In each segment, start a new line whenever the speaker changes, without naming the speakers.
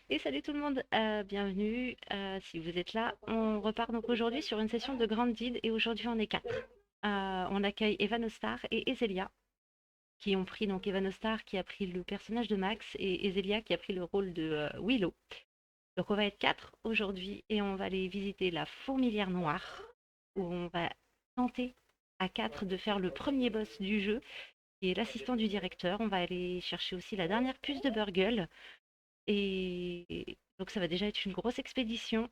Et salut tout le monde, bienvenue si vous êtes là. On repart donc aujourd'hui sur une session de Grand Deed et aujourd'hui on est quatre. On accueille Evanostar et Ezelia qui ont pris donc Evanostar qui a pris le personnage de Max et Ezelia qui a pris le rôle de Willow. Donc on va être quatre aujourd'hui et on va aller visiter la fourmilière noire où on va tenter à quatre de faire le premier boss du jeu qui est l'assistant du directeur. On va aller chercher aussi la dernière puce de Burgle. Et donc ça va déjà être une grosse expédition.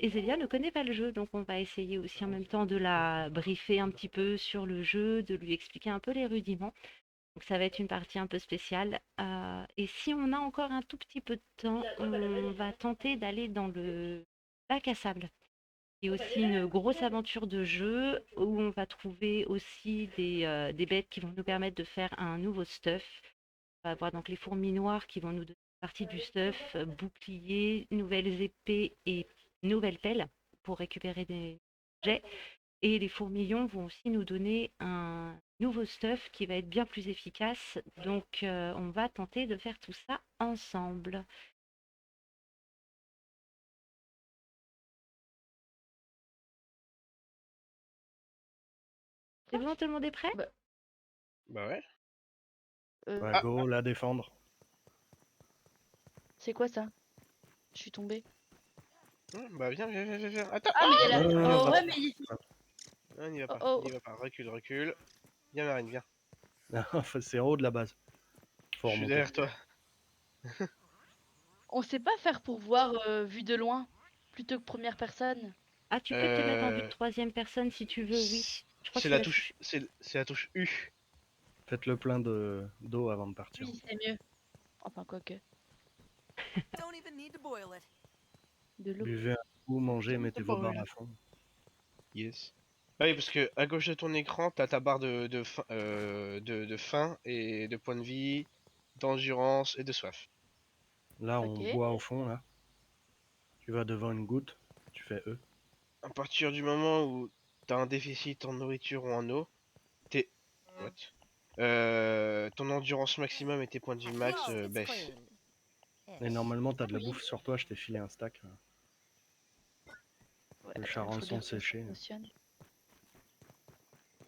Ezelia ne connaît pas le jeu, donc on va essayer aussi en même temps de la briefer un petit peu sur le jeu, de lui expliquer un peu les rudiments. Donc ça va être une partie un peu spéciale. Et si on a encore un tout petit peu de temps, on va tenter d'aller dans le bac à sable. Il y a aussi une grosse aventure de jeu où on va trouver aussi des bêtes qui vont nous permettre de faire un nouveau stuff. On va avoir donc les fourmis noires qui vont nous donner une partie du stuff, boucliers, nouvelles épées et nouvelles pelles pour récupérer des objets. Et les fourmillons vont aussi nous donner un nouveau stuff qui va être bien plus efficace. Donc on va tenter de faire tout ça ensemble. C'est bon, tout le monde est prêt?
Bah,
Bah ouais.
euh,
Ah,
Go la défendre.
c'est quoi ça? Je suis tombée.
bah viens. Attends.
Ah, mais il y a la... Oh,
va-
ouais, mais...
Non, n'y va
Oh,
pas,
oh.
n'y va pas. Recule. Viens Marine, viens.
Enfin, c'est en haut de la base. Faut
Je suis
remonter.
derrière toi.
On sait pas faire pour voir vue de loin, plutôt que première personne.
Ah, tu peux te mettre en vue de
Euh...
troisième personne si tu veux, oui. Je crois que
C'est
c'est
la
la...
touche, c'est la touche U.
Faites le plein de d'eau avant de partir.
Oui, c'est mieux. Enfin, quoique.
Don't even need to boil it.
De l'eau.
Buvez un coup, mangez,
J'aime
mettez
pas
vos
boire.
barres à fond.
Yes. Ah oui, parce que à gauche de ton écran, t'as ta barre de faim et de points de vie, d'endurance et de soif.
Là, on
Ok.
boit au fond, là. Tu vas devant une goutte, tu fais E.
À partir du moment où t'as un déficit en nourriture ou en eau, t'es... What? Ton endurance maximum et tes points de vie
At
max
least it's
baissent.
clean.
Et
Ish.
normalement, t'as de la
Oui.
bouffe sur toi, je t'ai filé un stack. Là.
Ouais,
Le
attends, faut
charançon
lire que ça
séché.
fonctionne.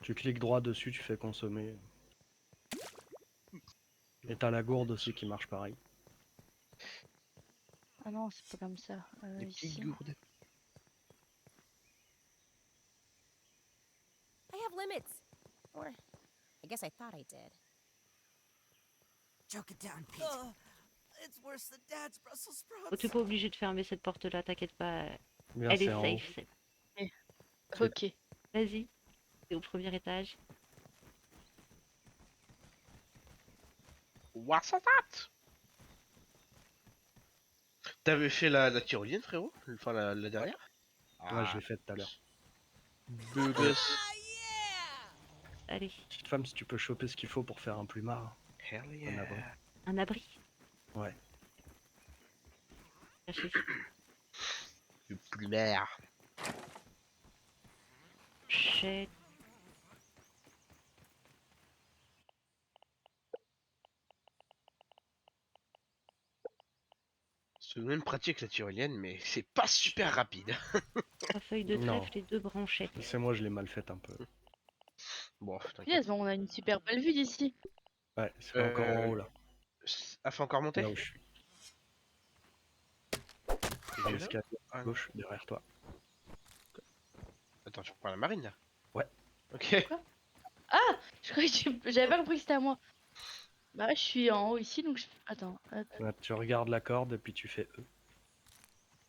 Tu cliques droit dessus, tu fais consommer. Et t'as la gourde aussi qui marche pareil.
Ah non, c'est pas comme ça.
Des petites
Ici.
gourdes.
I have limits. Or I guess I thought I did.
Choke it down, Pete. It's worse than Dad's Brussels
Oh, t'es
sprouts.
pas obligé de fermer cette porte-là, t'inquiète pas.
Bien,
Elle est
c'est en haut.
safe.
Eh,
C'est-
ok.
Vas-y, c'est au premier étage.
What's that? T'avais fait la tyrolienne, frérot? Enfin, la dernière?
Ouais, je l'ai fait tout à l'heure.
Beau gosse.
Ah, yeah!
Allez,
Petite femme, si tu peux choper ce qu'il faut pour faire un plumard.
Hell
Un abri.
yeah.
un abri.
Ouais.
Cherchez.
Le plumard.
Chut.
C'est même pratique la tyrolienne, mais c'est pas super rapide.
3 feuilles de
Non.
trèfle et 2 branchettes.
C'est moi, je l'ai mal fait un peu.
Bon, t'inquiète.
Yes, bon, on a une super belle vue d'ici.
Ouais, c'est encore en haut là.
Ah, faut encore monter?
Là où je suis.
Déjà
L'escalier
Ah,
à
non.
gauche, derrière toi.
Attends, tu reprends la marine là?
Ouais.
Ok.
Je croyais que j'avais pas compris que c'était à moi. Bah ouais, je suis en haut ici, donc je... Attends, hop,
Là, tu regardes la corde et puis tu fais E.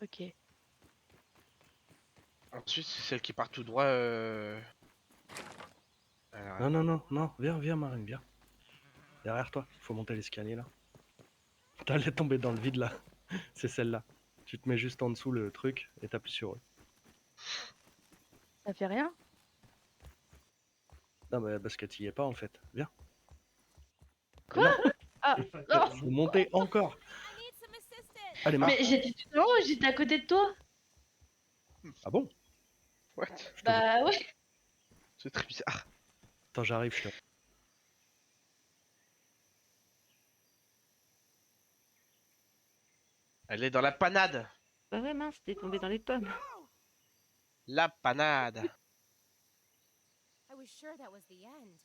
ok.
Ensuite, c'est celle qui part tout droit. Alors,
Non, viens Marine, viens. Derrière toi, faut monter l'escalier là. T'allais tomber dans le vide là. C'est celle-là. Tu te mets juste en dessous le truc et t'appuies sur E.
Ça fait rien?
Non, mais parce que t'y es pas en fait. Viens.
Quoi?
Non,
Ah, non!
faut monter encore.
I need some assistance.
Allez, marche.
Mais j'étais tout en haut, j'étais à côté de toi!
Ah bon?
what?
Je te vois.
Bah ouais!
C'est très bizarre.
Attends, j'arrive, je te...
Elle est dans la panade.
Bah ouais, mince, t'es tombé dans les pommes.
La panade.
I was sure that was the end.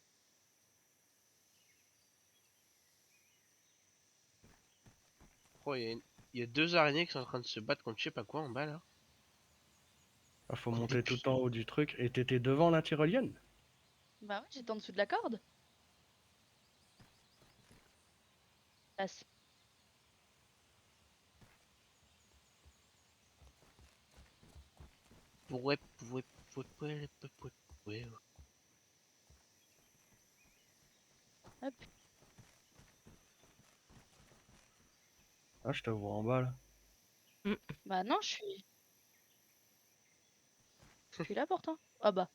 Oh, il y a deux araignées qui sont en train de se battre contre je sais pas quoi en bas là.
Ah, faut
Oh,
monter
des
tout en haut du truc. Et t'étais devant la tyrolienne?
Bah ouais, j'étais en dessous de la corde. Passe.
Ouais, ouais, ouais, ouais, ouais, ouais.
Hop.
Ah, je te vois en bas là.
Bah non, je suis là pourtant. Ah bah.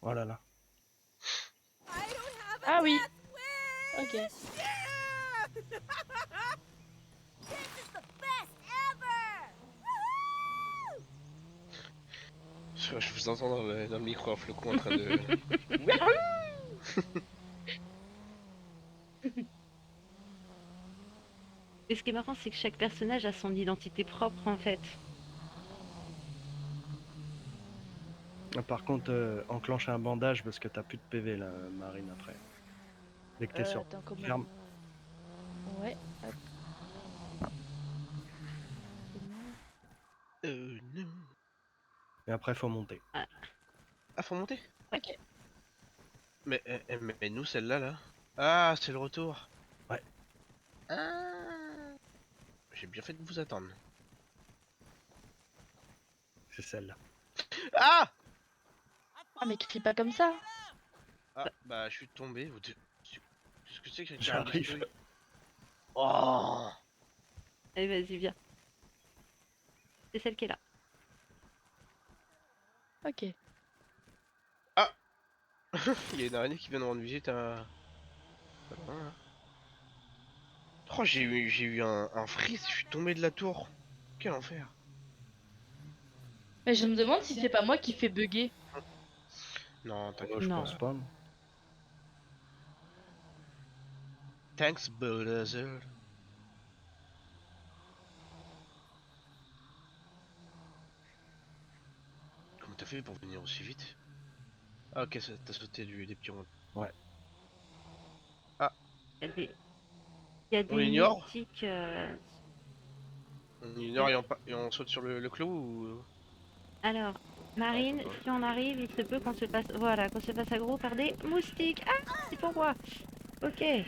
Oh là là.
I don't have a
Ah oui.
death wish!
Ok.
Yeah! This is the best ever! Woohoo!
Je vous entends dans le micro un flocon en train de.
Et ce qui est marrant, c'est que chaque personnage a son identité propre en fait.
Ah, par contre, enclenche un bandage parce que t'as plus de PV là, Marine, après. Dès que t'es sur
Attends, comment?
ferme.
Ouais. Hop.
Non.
Et après, faut monter.
Ah, faut monter.
Ok.
Mais nous, celle-là là. Ah, c'est le retour.
Ouais.
Ah. J'ai bien fait de vous attendre.
C'est celle-là.
Ah.
Ah mais crie pas comme ça.
Ah, bah, je suis tombé. Qu'est-ce que c'est que cette
J'arrive.
carabistouille? Oh.
Allez, vas-y, viens. C'est celle qui est là.
Ok.
Il y a une araignée qui vient de rendre visite à. Pas loin, là. Oh, j'ai eu un freeze, je suis tombé de la tour. Quel enfer.
Mais je me demande si c'est pas moi qui fais bugger.
Non,
Oh,
t'inquiète.
je
Non.
pense pas. Non.
Thanks, Bulldozer. Comment t'as fait pour venir aussi vite? Ah, ok, t'as sauté des petits ronds.
Ouais.
Il y a des, il y a
On
des
ignore?
moustiques.
On ignore et on saute sur le clou ou.
Alors,
Non, on peut
Marine,
pas.
si on arrive, il se peut qu'on se passe. Voilà, qu'on se passe aggro par des moustiques. Ah, c'est pour moi. Ok, c'est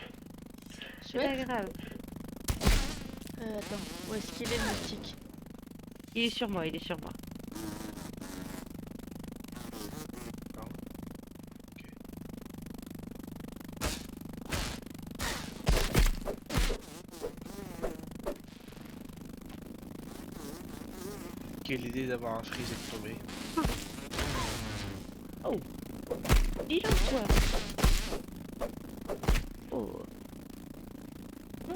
pas
Chouette.
grave.
Attends. Où est-ce qu'il est le moustique?
Il est sur moi, il est sur moi.
Quelle idée d'avoir un freeze et de tomber.
Dis donc, toi. Oh. Ouais.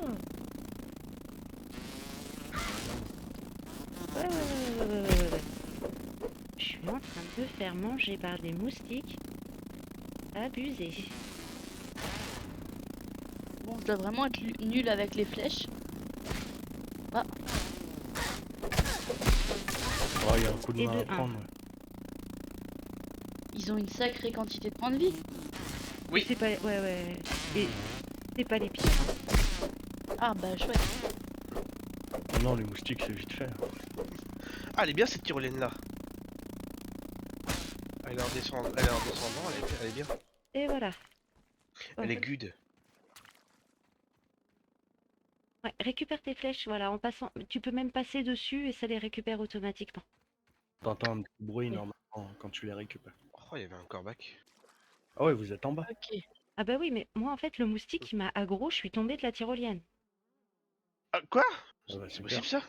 Je suis en train de me faire manger par des moustiques. Abusé.
Bon, je dois vraiment être nul avec les flèches.
Oh, il y a un coup de
Et
main
de
à
un.
prendre. Ouais.
Ils ont une sacrée quantité de points de vie.
Oui.
C'est pas. Ouais. Et c'est pas les pires.
Ah bah chouette.
Oh non, les moustiques, c'est vite fait.
Ah, elle est bien cette tyrolienne là. Elle est en descendant, elle est bien.
Et voilà.
Elle est
Ouais.
good.
Ouais, récupère tes flèches, voilà, en passant. Tu peux même passer dessus et ça les récupère automatiquement.
T'entends un petit bruit
Ok.
normalement quand tu les récupères.
Oh, il y avait un corbac.
Ah ouais, vous êtes en bas.
Ok.
Ah bah oui, mais moi en fait, le moustique, il m'a aggro, je suis tombée de la tyrolienne.
Ah, quoi?
Ah bah,
C'est
super.
possible ça?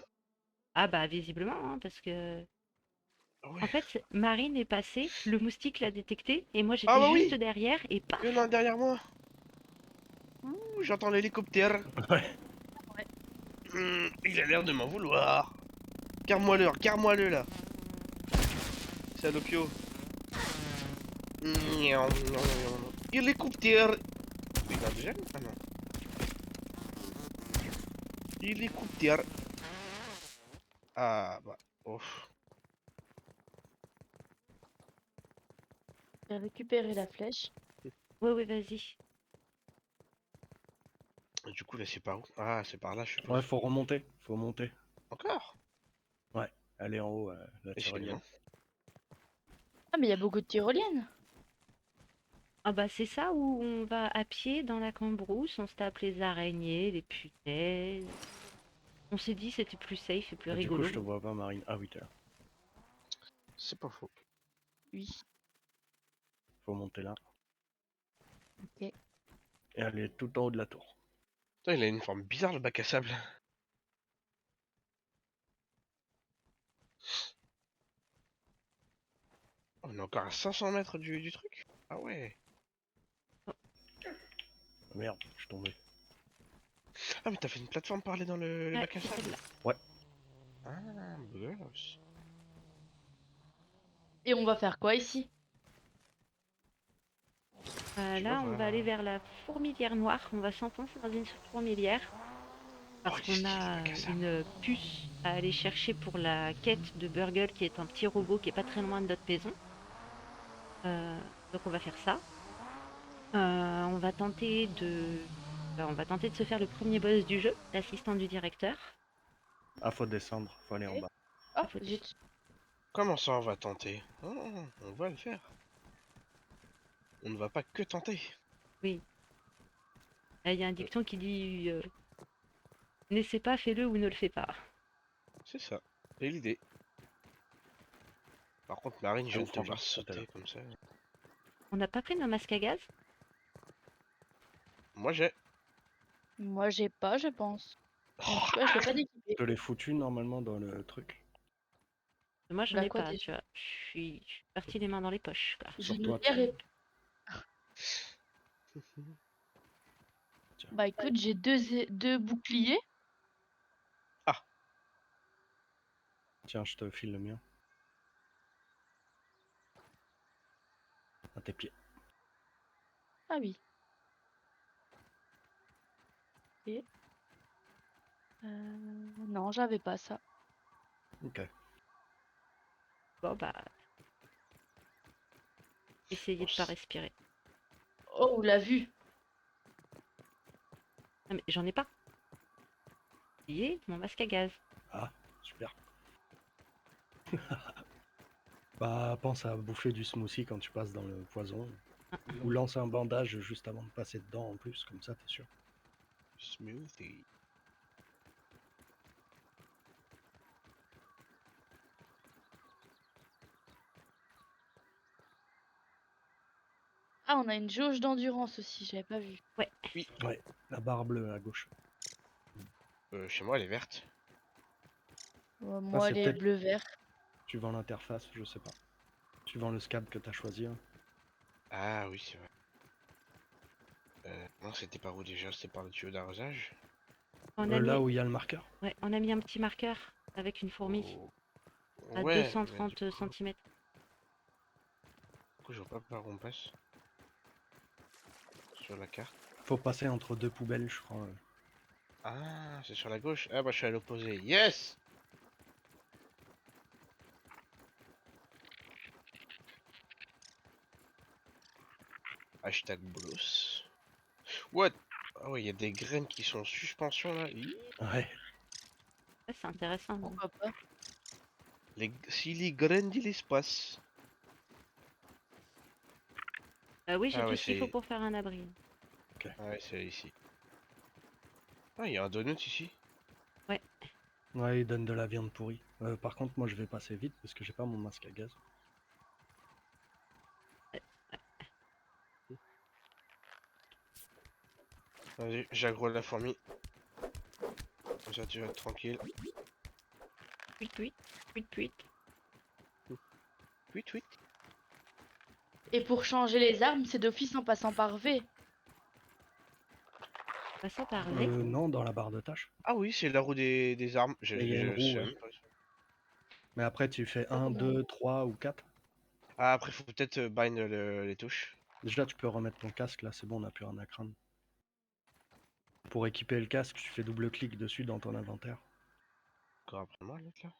Ah bah visiblement, hein, parce que.
Ah ouais.
En fait, Marine est passée, le moustique l'a détecté, et moi
Ah
j'étais
bah
juste
oui!
derrière, et paf!
Il y en a un derrière moi. Ouh, j'entends l'hélicoptère.
Ouais.
Il a l'air de m'en vouloir. Garde-moi-le là. C'est Alopio. Hélicoptère. Il a déjà? Ah non. Hélicoptère. Ah bah. Ouf.
J'ai récupéré la flèche.
Oui, oui, vas-y.
Du coup là c'est par où? Ah c'est par là je suppose.
Ouais, faut remonter, faut monter.
Encore?
Ouais, elle est en haut, la
Et c'est
tyrolienne.
loin.
Ah, mais il y a beaucoup de tyroliennes.
Ah bah c'est ça où on va à pied dans la cambrousse, on se tape les araignées, les punaises. On s'est dit c'était plus safe et plus
Bah, du coup,
rigolo.
je te vois pas, Marine. Ah oui, t'es là.
C'est pas faux.
Oui.
Faut monter là.
Ok.
Et elle est tout en haut de la tour.
Putain, il a une forme bizarre le bac à sable. On est encore à 500 mètres du truc? Ah ouais.
Ah, merde, je suis tombé.
Ah mais t'as fait une plateforme pour aller dans le
Ouais,
bac à
c'est
sable?
celle-là.
Ouais,
Ah, boss.
Et on va faire quoi ici?
Tu vas
Là, on va aller
voir.
vers la fourmilière noire. On va s'enfoncer dans une fourmilière
Oh,
parce
il est
qu'on
stylé le
a
bac à sable.
une puce à aller chercher pour la quête de Burgle, qui est un petit robot qui est pas très loin de notre maison. Euh, donc on va faire ça. On va tenter on va tenter de se faire le premier boss du jeu, l'assistant du directeur.
ah, faut descendre, faut aller en
Ok.
bas.
Oh,
Ah, faut
zut.
Comment ça on va tenter? Oh, on va le faire. On ne va pas que tenter.
oui. Là, il y a un dicton qui dit n'essaie pas, fais-le ou ne le fais pas.
C'est ça. C'est l'idée. Par contre Marine, je
Ah,
viens
oh,
de te voir
franchement, t'es là.
sauter comme ça.
On n'a pas pris nos masques à gaz?
Moi j'ai.
Moi, j'ai pas, je pense. En
Oh,
tout cas, je l'ai pas d'équipé.
Je l'ai foutu normalement dans le truc.
Moi, j'en
Bah
ai
quoi
pas,
déjà?
tu vois. Je suis partie les mains dans les poches, quoi.
J'ai
Sur
une
toi,
lumière et...
Tiens.
Bah écoute, j'ai deux boucliers.
Ah,
Tiens, je te file le mien. À tes pieds.
Ah oui. Et... Non, j'avais pas ça.
Ok.
Bon, bah, essayez
bon,
de pas respirer.
Oh, on l'a vu.
Ah, mais j'en ai pas. Oublié mon masque à gaz.
Ah, super. Bah, pense à bouffer du smoothie quand tu passes dans le poison. Ou lance un bandage juste avant de passer dedans en plus, comme ça t'es sûr.
smoothie.
Ah, on a une jauge d'endurance aussi, j'avais pas vu.
Ouais,
Oui,
Ouais, la barre bleue à gauche.
chez moi elle est verte.
Moi,
c'est
les
peut-être
bleu-vert.
suivant l'interface, je sais pas. Suivant le scab que t'as choisi. Hein.
Ah oui, c'est vrai. Non, c'était par où déjà? C'était par le tuyau d'arrosage?
on a
Là
mis,
où il y a le marqueur.
ouais, on a mis un petit marqueur avec une fourmi
Oh.
à
Ouais, mais du
230 cm.
coup je vois pas par où on passe. Sur la carte.
Faut passer entre deux poubelles, je crois.
Ah, c'est sur la gauche. Ah bah je suis à l'opposé. Yes! Hashtag bolos. What? Ah ouais, il y a des graines qui sont en suspension là.
Ouais.
Ouais, c'est intéressant.
Pourquoi pas?
Si les graines de l'espace.
Oui, j'ai
Ah
tout
ouais,
ce qu'il faut
c'est.
pour faire un abri.
Ah ouais, c'est ici. Ah, il y a un donut ici.
Ouais, il donne de la viande pourrie. Par contre, moi je vais passer vite parce que j'ai pas mon masque à gaz.
Vas-y, j'aggro la fourmi. Comme ça tu vas être tranquille.
Puit, puit, puit, puit.
Oui, oui.
Et pour changer les armes, c'est d'office en passant par V.
Passant par V.
Non, dans la barre de tâches.
Ah oui, c'est la roue des armes.
Mais il y a une roue,
Je sais
ouais.
même pas.
Mais après, tu fais
Pas
1,
comment.
2, 3 ou 4.
Ah, après, faut peut-être bind les touches.
Déjà, tu peux remettre ton casque là, c'est bon, on n'a plus rien à craindre. Pour équiper le casque, tu fais double-clic dessus dans ton inventaire.
Encore après moi, l'autre là.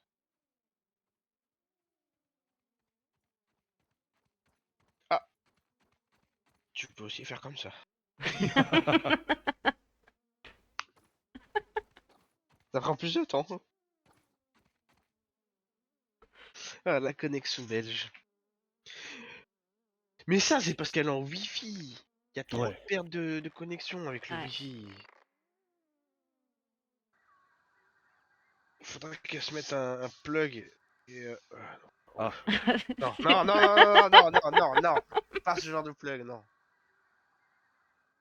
Ah, tu peux aussi faire comme ça. Ça prend plus de temps. Ah, la connexion belge. Mais ça, c'est parce qu'elle est en Wi-Fi. Il y a trop de
Ouais.
perte de connexion avec le
Ouais.
Wi-Fi. Faudrait qu'elle se mette un plug et
Ah,
non,
C'est
non, non,
pas-
non, non, non, non, non, non, pas ce genre de plug, non.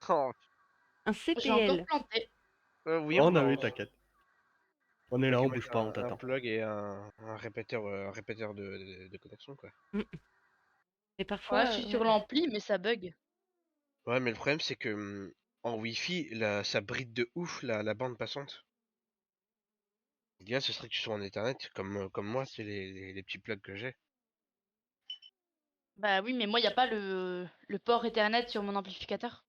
Oh,
Un
J'ai encore
CPL.
planté.
oui,
on a eu, t'inquiète. On est
faudrait
là, on
qu'elle
bouge
mette
pas, on
un
t'attend.
plug et un répéteur de connexion, quoi.
Mm. Et
Ouais,
parfois,
je suis sur
ouais.
l'ampli, mais ça bug.
Ouais, mais le problème, c'est que en Wi-Fi, ça bride de ouf la bande passante. L'idéal, ce serait que tu sois en Ethernet, comme moi, c'est les petits plugs que j'ai.
Bah oui, mais moi, il n'y a pas le port Ethernet sur mon amplificateur.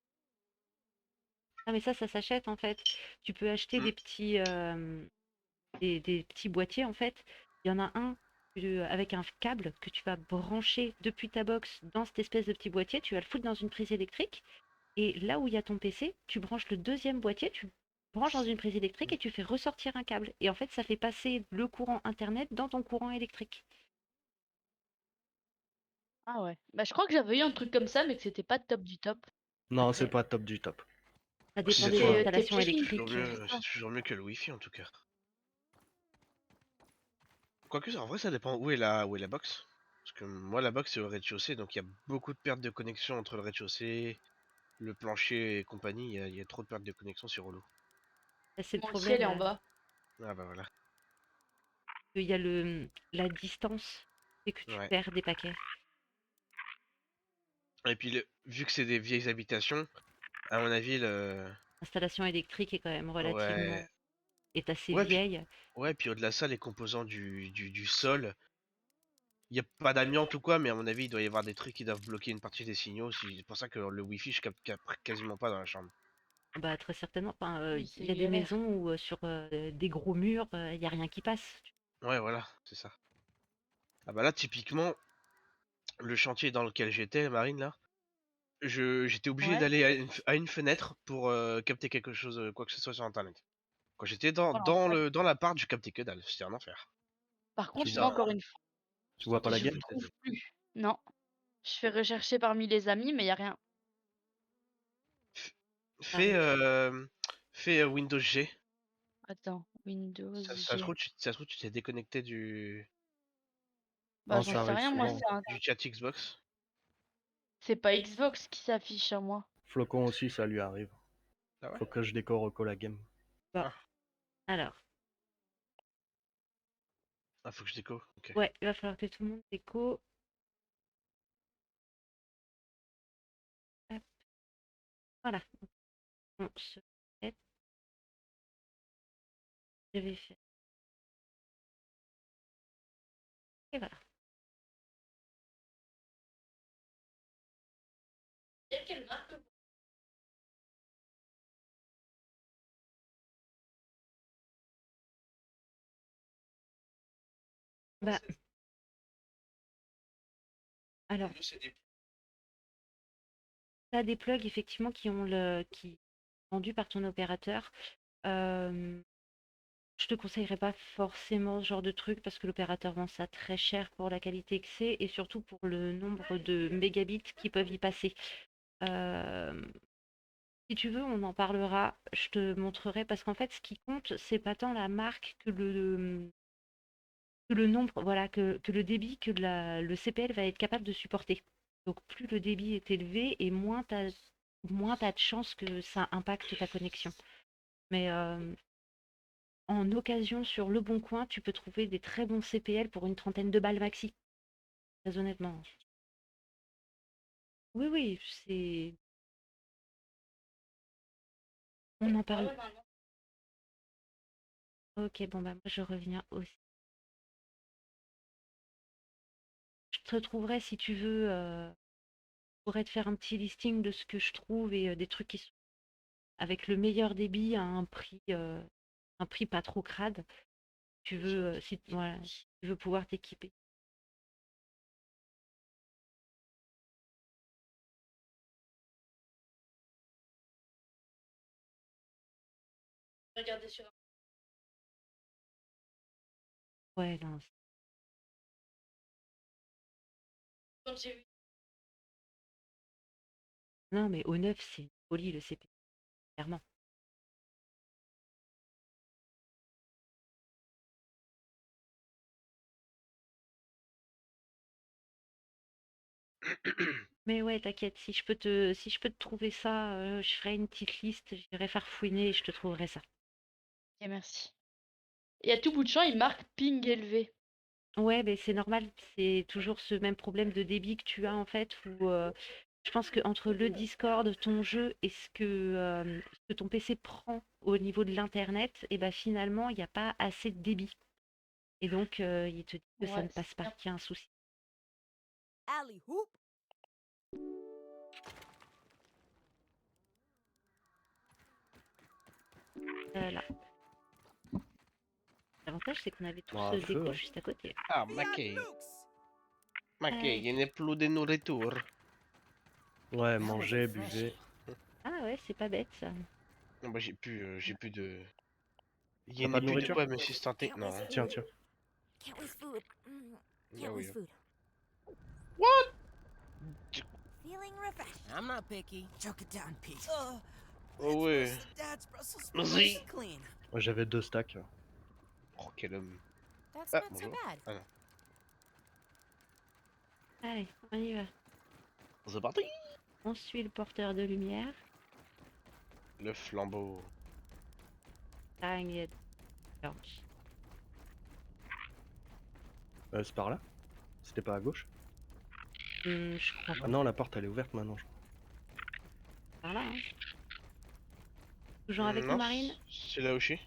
Ah, mais ça s'achète en fait. Tu peux acheter
Mm.
des petits boîtiers en fait. Il y en a un avec un câble que tu vas brancher depuis ta box dans cette espèce de petit boîtier. Tu vas le foutre dans une prise électrique. Et là où il y a ton PC, tu branches le deuxième boîtier, tu branches dans une prise électrique et tu fais ressortir un câble. Et en fait, ça fait passer le courant Internet dans ton courant électrique.
Ah ouais. Bah je crois que j'avais eu un truc comme ça, mais que c'était pas top du top.
Non, c'est
Après,
pas top du top.
ça
Si
dépend
c'est
des
toi,
T'es
installations
clean,
toujours
électriques.
mieux,
c'est
c'est
ça.
toujours mieux que le Wi-Fi en tout cas. Quoique, en vrai, ça dépend où est la box. Parce que moi, la box, c'est au rez-de-chaussée, donc il y a beaucoup de pertes de connexion entre le rez-de-chaussée, le plancher et compagnie. Il y a trop de pertes de connexion sur relou.
C'est le
Moi aussi, elle
problème.
est en bas.
Ah bah voilà.
Il y a la distance et que tu
Ouais.
perds des paquets.
Et puis, vu que c'est des vieilles habitations, à mon avis,
L'installation électrique est quand même
ouais.
est assez
Ouais, puis,
vieille.
ouais, puis au-delà de ça, les composants du sol, il n'y a pas d'amiante ou quoi, mais à mon avis, il doit y avoir des trucs qui doivent bloquer une partie des signaux. C'est pour ça que le Wi-Fi, je capte quasiment pas dans la chambre.
Bah, très certainement. Enfin,
Oui,
il
c'est
y a des
galère.
maisons où sur des gros murs, il n'y a rien qui passe.
Ouais, voilà, c'est ça. Ah bah là, typiquement, le chantier dans lequel j'étais, Marine, là, j'étais obligé
Ouais.
d'aller à une fenêtre pour capter quelque chose, quoi que ce soit sur Internet. Quand j'étais dans,
Oh
dans
l'enfer.
le dans l'appart, je captais que dalle. C'était un enfer.
Par
Tu
contre,
C'était
moi,
un,
vois,
encore une fois,
tu vois pas la
je
game?
trouve plus. Non. Je fais rechercher parmi les amis, mais il y a rien.
F- Fais,
Pareil.
Windows G.
Attends, Windows
Ça se
G.
trouve, tu t'es déconnecté
Bah
Non,
j'en
ça
sais
arrive
rien, moi,
souvent.
du chat Xbox.
c'est pas Xbox qui s'affiche à moi.
Flocon aussi, ça lui arrive.
Ah ouais?
Faut que je décore au la game.
Bon,
Ah,
alors,
ah, faut que je déco. Ok.
ouais, il va falloir que tout le monde déco. Hop, voilà. On se met. Je vais faire. Et voilà. Bah, alors, tu as des plugs effectivement qui sont vendus par ton opérateur. Euh, je te conseillerais pas forcément ce genre de truc parce que l'opérateur vend ça très cher pour la qualité que c'est et surtout pour le nombre de mégabits qui peuvent y passer. Euh, Si tu veux, on en parlera, je te montrerai parce qu'en fait, ce qui compte, c'est pas tant la marque que le nombre, voilà, que le débit que le CPL va être capable de supporter. Donc plus le débit est élevé et moins t'as de chances que ça impacte ta connexion. Mais en occasion sur Le Bon Coin, tu peux trouver des très bons CPL pour une trentaine de balles maxi, très honnêtement. Oui, oui, c'est. On en parle. Ok, bon bah moi je reviens aussi. Je te retrouverai si tu veux. Je pourrais te faire un petit listing de ce que je trouve et des trucs qui sont avec le meilleur débit à un prix pas trop crade. Tu veux, si, voilà, si tu veux pouvoir t'équiper.
Regardez sur.
Ouais, non,
Quand j'ai vu.
non, mais au neuf, c'est une folie le CP, clairement. Mais ouais, t'inquiète, si je peux te trouver ça, je ferai une petite liste, j'irai farfouiner et je te trouverai ça.
Ok, merci. Et à tout bout de champ, il marque ping élevé.
Ouais, ben c'est normal, c'est toujours ce même problème de débit que tu as en fait, où je pense que entre le Discord, ton jeu et ce que ton PC prend au niveau de l'internet, et ben finalement, il n'y a pas assez de débit. Et donc, il te dit que ça
Ouais,
ne
c'est
passe pas,
bien.
qu'il y a un souci.
Alley hoop.
Là. L'avantage, c'est qu'on avait tous
Bon, un feu,
déco
hein.
juste à côté.
Ah,
The
Mackey.
nukes!
Mackey, il n'est plus de nourriture.
Ouais, mangez, buvez.
Ah ouais, c'est pas bête ça.
Non, bah, j'ai plus de... Il
T'as
n'y
pas
a
de
plus de
nourriture?
quoi me sustenter.
Can't
Non.
waste
Tiens,
food.
tiens.
Can't waste food.
Ah
Can't
oui.
waste food.
What?
Feeling refreshed. I'm not picky.
Choke it down, Pete.
Oh
It's
ouais.
worse than Dad's Brussels
Vas-y.
sprouts. Clean.
Moi, j'avais 2 stacks.
Oh, quel homme.
That's
Ah,
not so
bonjour.
bad.
Ah non.
Allez, on y va.
C'est parti.
On suit le porteur de lumière.
Le flambeau.
Tagne, torche.
C'est par là? C'était pas à gauche?
Je crois
Ah
pas.
non, la porte elle est ouverte maintenant. Je crois.
Par là, hein. Toujours avec nous,
Non,
Marine?
c'est là où je suis.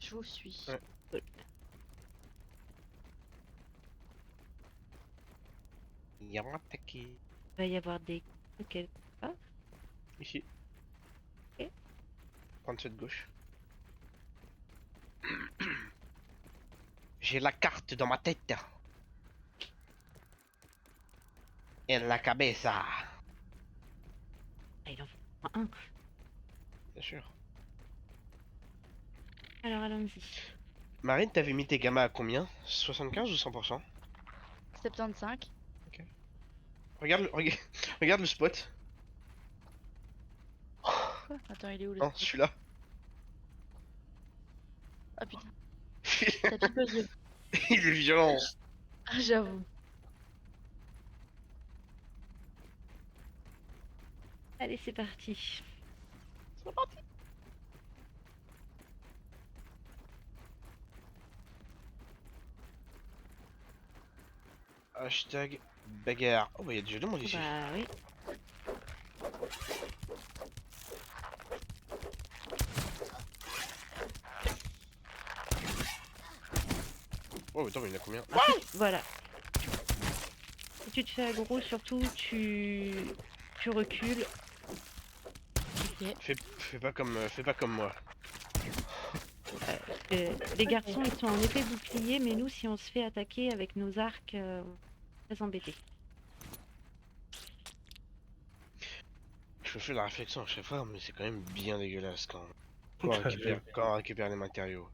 Je vous suis.
Ouais.
Cool.
Yamataki.
Il va y avoir des... Ok. Ah,
Ici.
Ok.
37 gauche. J'ai la carte dans ma tête. Et la cabeza.
il en faut un.
Bien sûr.
Alors, allons-y.
Marine, t'avais mis tes gammas à combien? 75 ou 100%?
75.
Regarde, regarde le spot.
Quoi? Attends, il est où le
Non,
spot?
celui-là.
Ah putain, ça pique aux yeux.
Il est violent.
Ah, j'avoue.
Allez, c'est parti.
Hashtag bagarre. Oh bah il y a déjà du monde ici.
Bah oui.
Oh attends mais il y en a combien?
Ensuite, voilà. Si tu te fais aggro, surtout, tu recules. Ok.
Fais pas comme moi.
Parce que les garçons, ils sont en épée bouclier, mais nous, si on se fait attaquer avec nos arcs, on est très embêtés.
Je me fais la réflexion à chaque fois, mais c'est quand même bien dégueulasse quand on récupère les matériaux.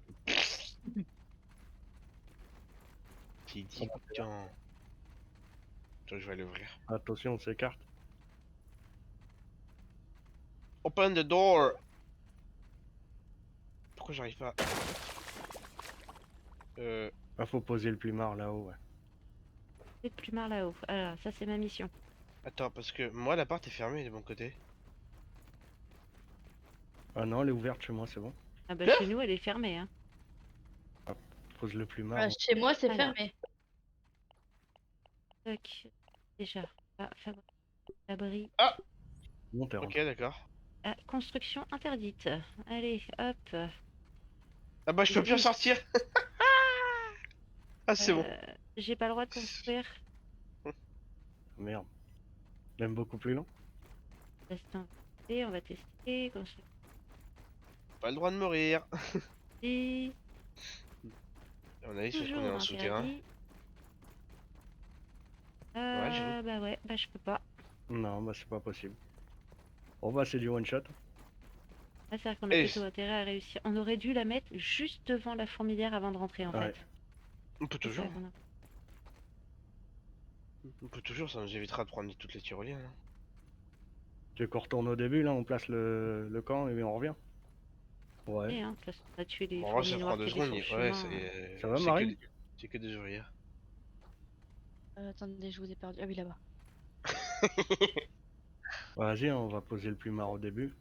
Qui dit putain. Attends, je vais aller ouvrir.
Attention, on s'écarte.
Open the door! Pourquoi j'arrive pas?
Ah, faut poser le plumard là-haut, ouais.
C'est plus marre là-haut. Alors, ça, c'est ma mission.
Attends, parce que moi la porte est fermée de mon côté.
Ah non, elle est ouverte chez moi, c'est bon.
Ah bah, chez nous, elle est fermée, hein.
Pose le plumard.
Voilà, chez moi, c'est
Alors.
fermé.
Toc. Déjà. Ah, Fabri.
Bon, t'es
Ok,
rentré.
d'accord.
Ah, construction interdite. Allez, hop.
Ah bah je peux plus en sortir! Ah c'est bon.
J'ai pas le droit de construire.
Merde. Même beaucoup plus long.
Reste un côté, on va tester. Construire.
Pas le droit de mourir.
Et
On a dit c'est qu'on est
toujours
en souterrain.
interdit.
Ouais, j'ai vu.
Bah ouais, bah je peux pas.
Non, bah c'est pas possible. Bon bah c'est du one shot.
Là, c'est-à-dire qu'on a
Et
plutôt intérêt à réussir. On aurait dû la mettre juste devant la fourmilière avant de rentrer en
Ouais.
fait.
on peut
C'est ça
toujours.
qu'on a-
On peut toujours, ça nous évitera de prendre toutes les tyroliennes. Hein.
Tu veux qu'on retourne au début là, on place le camp et on revient. Ouais.
Et, hein, de toute façon, on a tué les
Bon, en vrai,
fourmis
ça prend
noires
2
qui étaient
secondes.
sur le
Ouais,
chemin.
Ça va
c'est que,
Marine?
c'est que des ouvrières.
Attendez, je vous ai perdu. Ah oui, là-bas.
Vas-y, on va poser le plumard au début.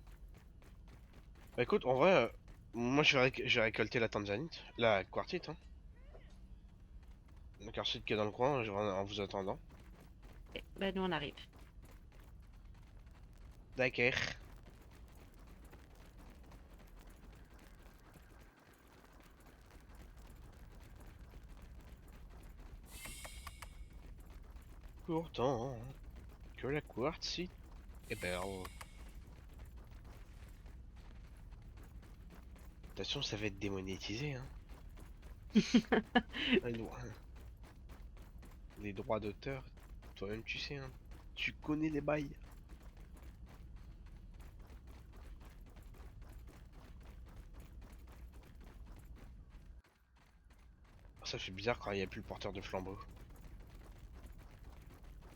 Bah écoute, en vrai, moi je vais récolter la tanzanite, la quartzite, hein. La quartzite qui est dans le coin, je vais en vous attendant.
Ok, bah nous on arrive.
D'accord. Pourtant que la quartzite est belle. Attention, ça va être démonétisé, hein. Les droits d'auteur, toi-même tu sais, hein. Tu connais les bails. Ça fait bizarre quand il n'y a plus le porteur de flambeau.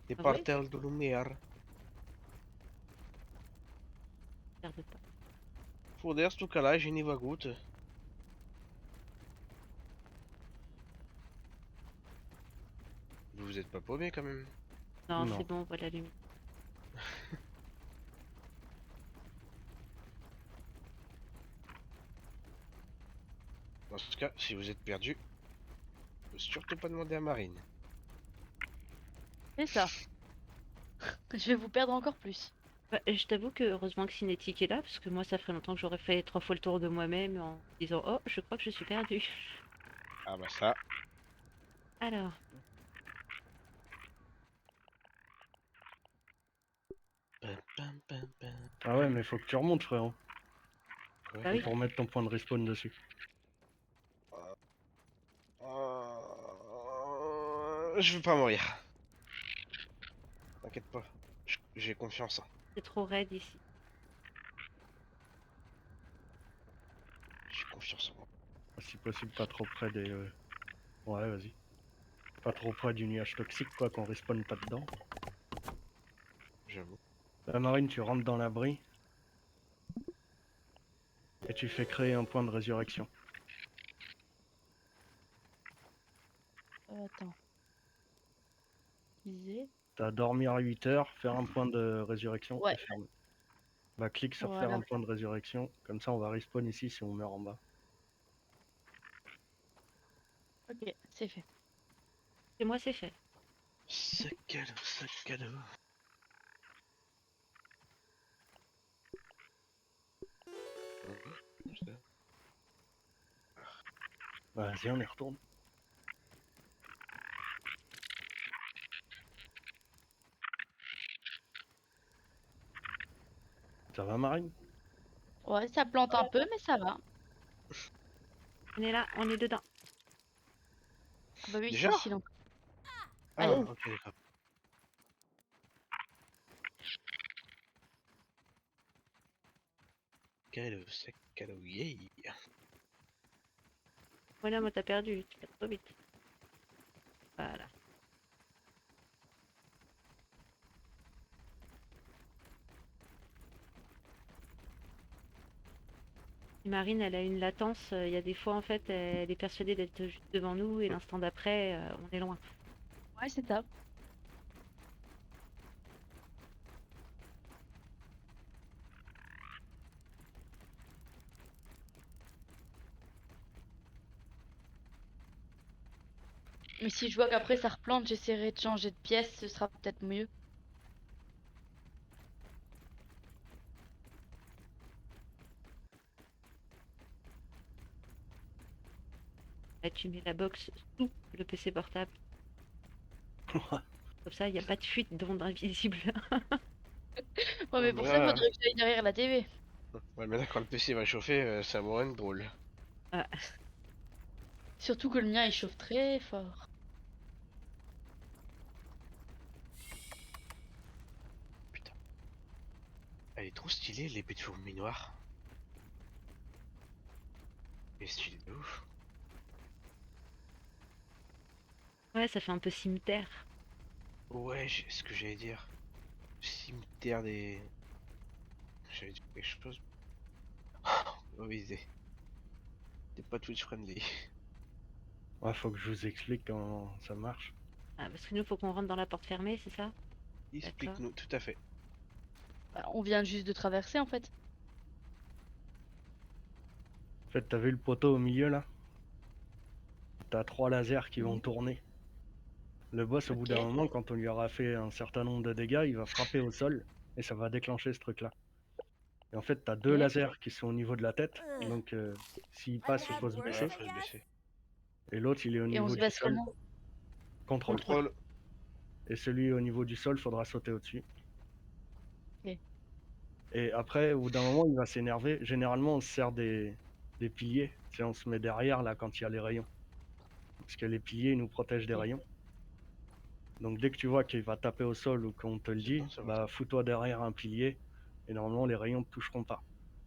Les
Ah ouais?
porteurs de lumière.
Regarde pas.
Foder, sto cara, Geni Vagut. Vous êtes pas paumé quand même.
Non,
Non.
c'est bon, on voit la lumière.
Dans ce cas, si vous êtes perdu, faut surtout pas demander à Marine.
C'est ça. Je vais vous perdre encore plus.
Bah, je t'avoue que heureusement que Cinétique est là, parce que moi ça ferait longtemps que j'aurais fait 3 fois le tour de moi-même en disant oh, je crois que je suis perdue.
Ah bah ça.
Alors,
Pam, pam, pam, pam.
Ah ouais, mais faut que tu remontes frérot.
Ouais.
bah oui,
Pour mettre ton point de respawn dessus.
Je veux pas mourir. T'inquiète pas. J'ai confiance. Hein.
c'est trop raide ici.
J'ai confiance en moi.
Si possible, pas trop près des. Ouais, vas-y. Pas trop près du nuage toxique, quoi, qu'on respawn pas dedans.
J'avoue.
La marine, tu rentres dans l'abri. Et tu fais créer un point de résurrection.
Attends. Viser.
T'as dormir 8 heures, faire un point de résurrection
Ouais.
et fermer. Bah, clique sur faire
Voilà.
un point de résurrection. Comme ça, on va respawn ici si on meurt en bas.
Ok, c'est fait.
Et moi c'est fait.
Sac à dos, sac à dos.
Vas-y, on y retourne. Ça va, Marine?
Ouais, ça plante un peu, mais ça va.
On est là, on est dedans.
Ah bah oui,
Déjà
sinon.
Ah,
Allez.
ok, d'accord. Quel sac à dos, yeah.
Voilà, moi t'as perdu, tu vas trop vite. Voilà. Et Marine, elle a une latence. Il y a des fois, en fait, elle est persuadée d'être juste devant nous et l'instant d'après, on est loin.
Ouais, c'est ça. Mais si je vois qu'après ça replante, j'essaierai de changer de pièce, ce sera peut-être mieux.
Là, tu mets la box sous le PC portable. Comme ça, il n'y a pas de fuite d'onde invisible.
Ouais, mais pour ça, il
Voilà.
faudrait que j'aille derrière la TV.
Ouais, mais là, quand le PC va chauffer, ça va être drôle.
Ah,
Surtout que le mien il chauffe très fort.
Putain. Elle est trop stylée, l'épée de fourmi noire. Elle est stylée de ouf.
ouais, ça fait un peu cimetière.
Ouais, ce que j'allais dire. Cimetière des... J'allais dire quelque chose. Mauvaise idée. T'es pas Twitch friendly.
Ouais, faut que je vous explique comment ça marche.
Ah, parce que nous, faut qu'on rentre dans la porte fermée, c'est ça?
Explique-nous, tout à fait.
Bah, on vient juste de traverser en fait.
En fait, t'as vu le poteau au milieu là? T'as 3 lasers qui vont
Mhm.
tourner. Le boss, au bout
Ok.
d'un moment, quand on lui aura fait un certain nombre de dégâts, il va frapper au sol et ça va déclencher ce truc-là. Et en fait, t'as 2
Ok.
lasers qui sont au niveau de la tête, donc s'il passe, il
had
faut se
worse,
Ouais,
baisser.
faut se baisser.
Et l'autre, il est au
Et on
niveau
se
du
baisse
sol,
comment?
contrôle.
Contrôle.
Et celui au niveau du sol, faudra sauter au-dessus.
Ok.
Et après, au bout d'un moment, il va s'énerver. Généralement, on se sert des piliers. Tu sais, on se met derrière là quand il y a les rayons. Parce que les piliers, ils nous protègent des
Ok.
rayons. Donc dès que tu vois qu'il va taper au sol ou qu'on te le
C'est
dit,
bon, ça va.
bah fous-toi derrière un pilier. Et normalement, les rayons ne te toucheront pas.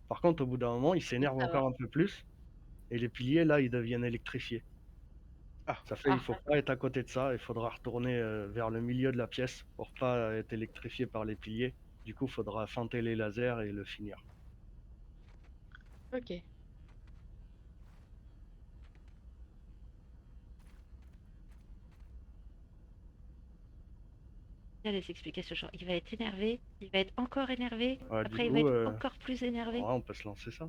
Par contre, au bout d'un moment, il s'énerve
Ça va.
encore un peu plus. Et les piliers, là, ils deviennent électrifiés.
Ah,
Ça fait, il
Ah.
faut pas être à côté de ça. Il faudra retourner vers le milieu de la pièce pour pas être électrifié par les piliers. Du coup, il faudra feinter les lasers et le finir.
Ok.
Il allait s'expliquer ce genre. Il va être énervé, il va être encore énervé,
Ouais, du
après il va
coup,
être encore plus énervé.
ouais, on peut se lancer ça.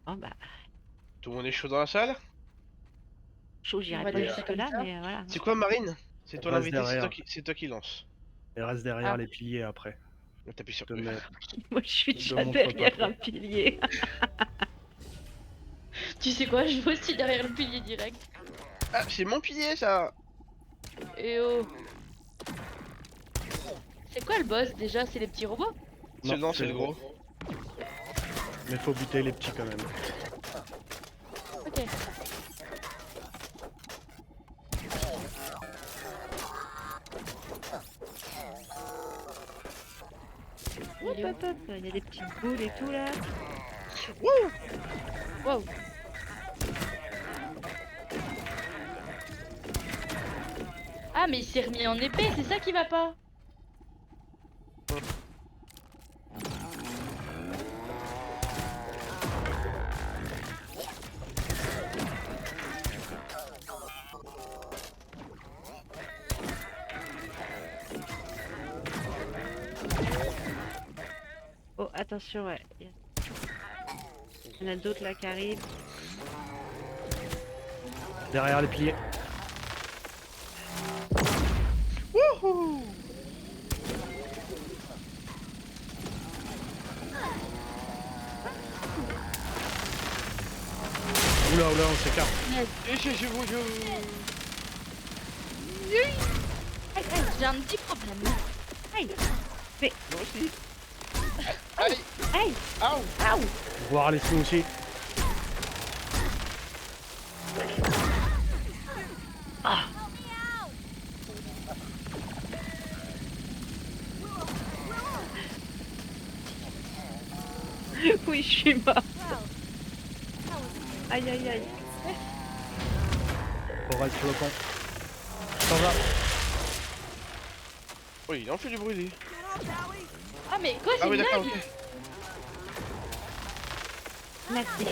Oh bah,
tout le monde est chaud dans la salle?
chaud,
On
j'irai
va
pas
dire ça comme
jusque-là,
ça.
mais voilà.
C'est quoi, Marine? C'est toi
Reste
l'invité,
derrière.
c'est toi qui lance.
Et reste derrière
Ah.
les piliers après.
T'appuies sur
Te
E.
mets-
Moi, je suis
te
déjà
montre pas
derrière
trop.
un pilier.
Tu sais quoi? Je vais aussi derrière le pilier direct.
Ah, c'est mon pilier, ça!
Et oh. C'est quoi le boss déjà? C'est les petits robots?
Non, c'est le gros.
Mais faut buter les petits quand même.
Ok.
Hop,
Il est où?
hop, hop, il y a des petites boules et tout là.
Wow. Ah mais il s'est remis en épée, c'est ça qui va pas.
Oh, attention, ouais. Il y en a d'autres là qui arrivent.
Derrière les piliers. Oula, oula, on s'écarte.
J'ai un petit problème.
Aïe!
Moi aussi.
Aïe!
Aïe!
Aouh!
Voir les sous aussi.
Oui, je suis mort. Aïe, aïe, aïe.
Pour être flocon. T'en vas.
Oh, il en fait du bruit, lui.
Ah mais quoi, c'est
Ah oui,
une
d'accord,
blague?
ok.
Merci.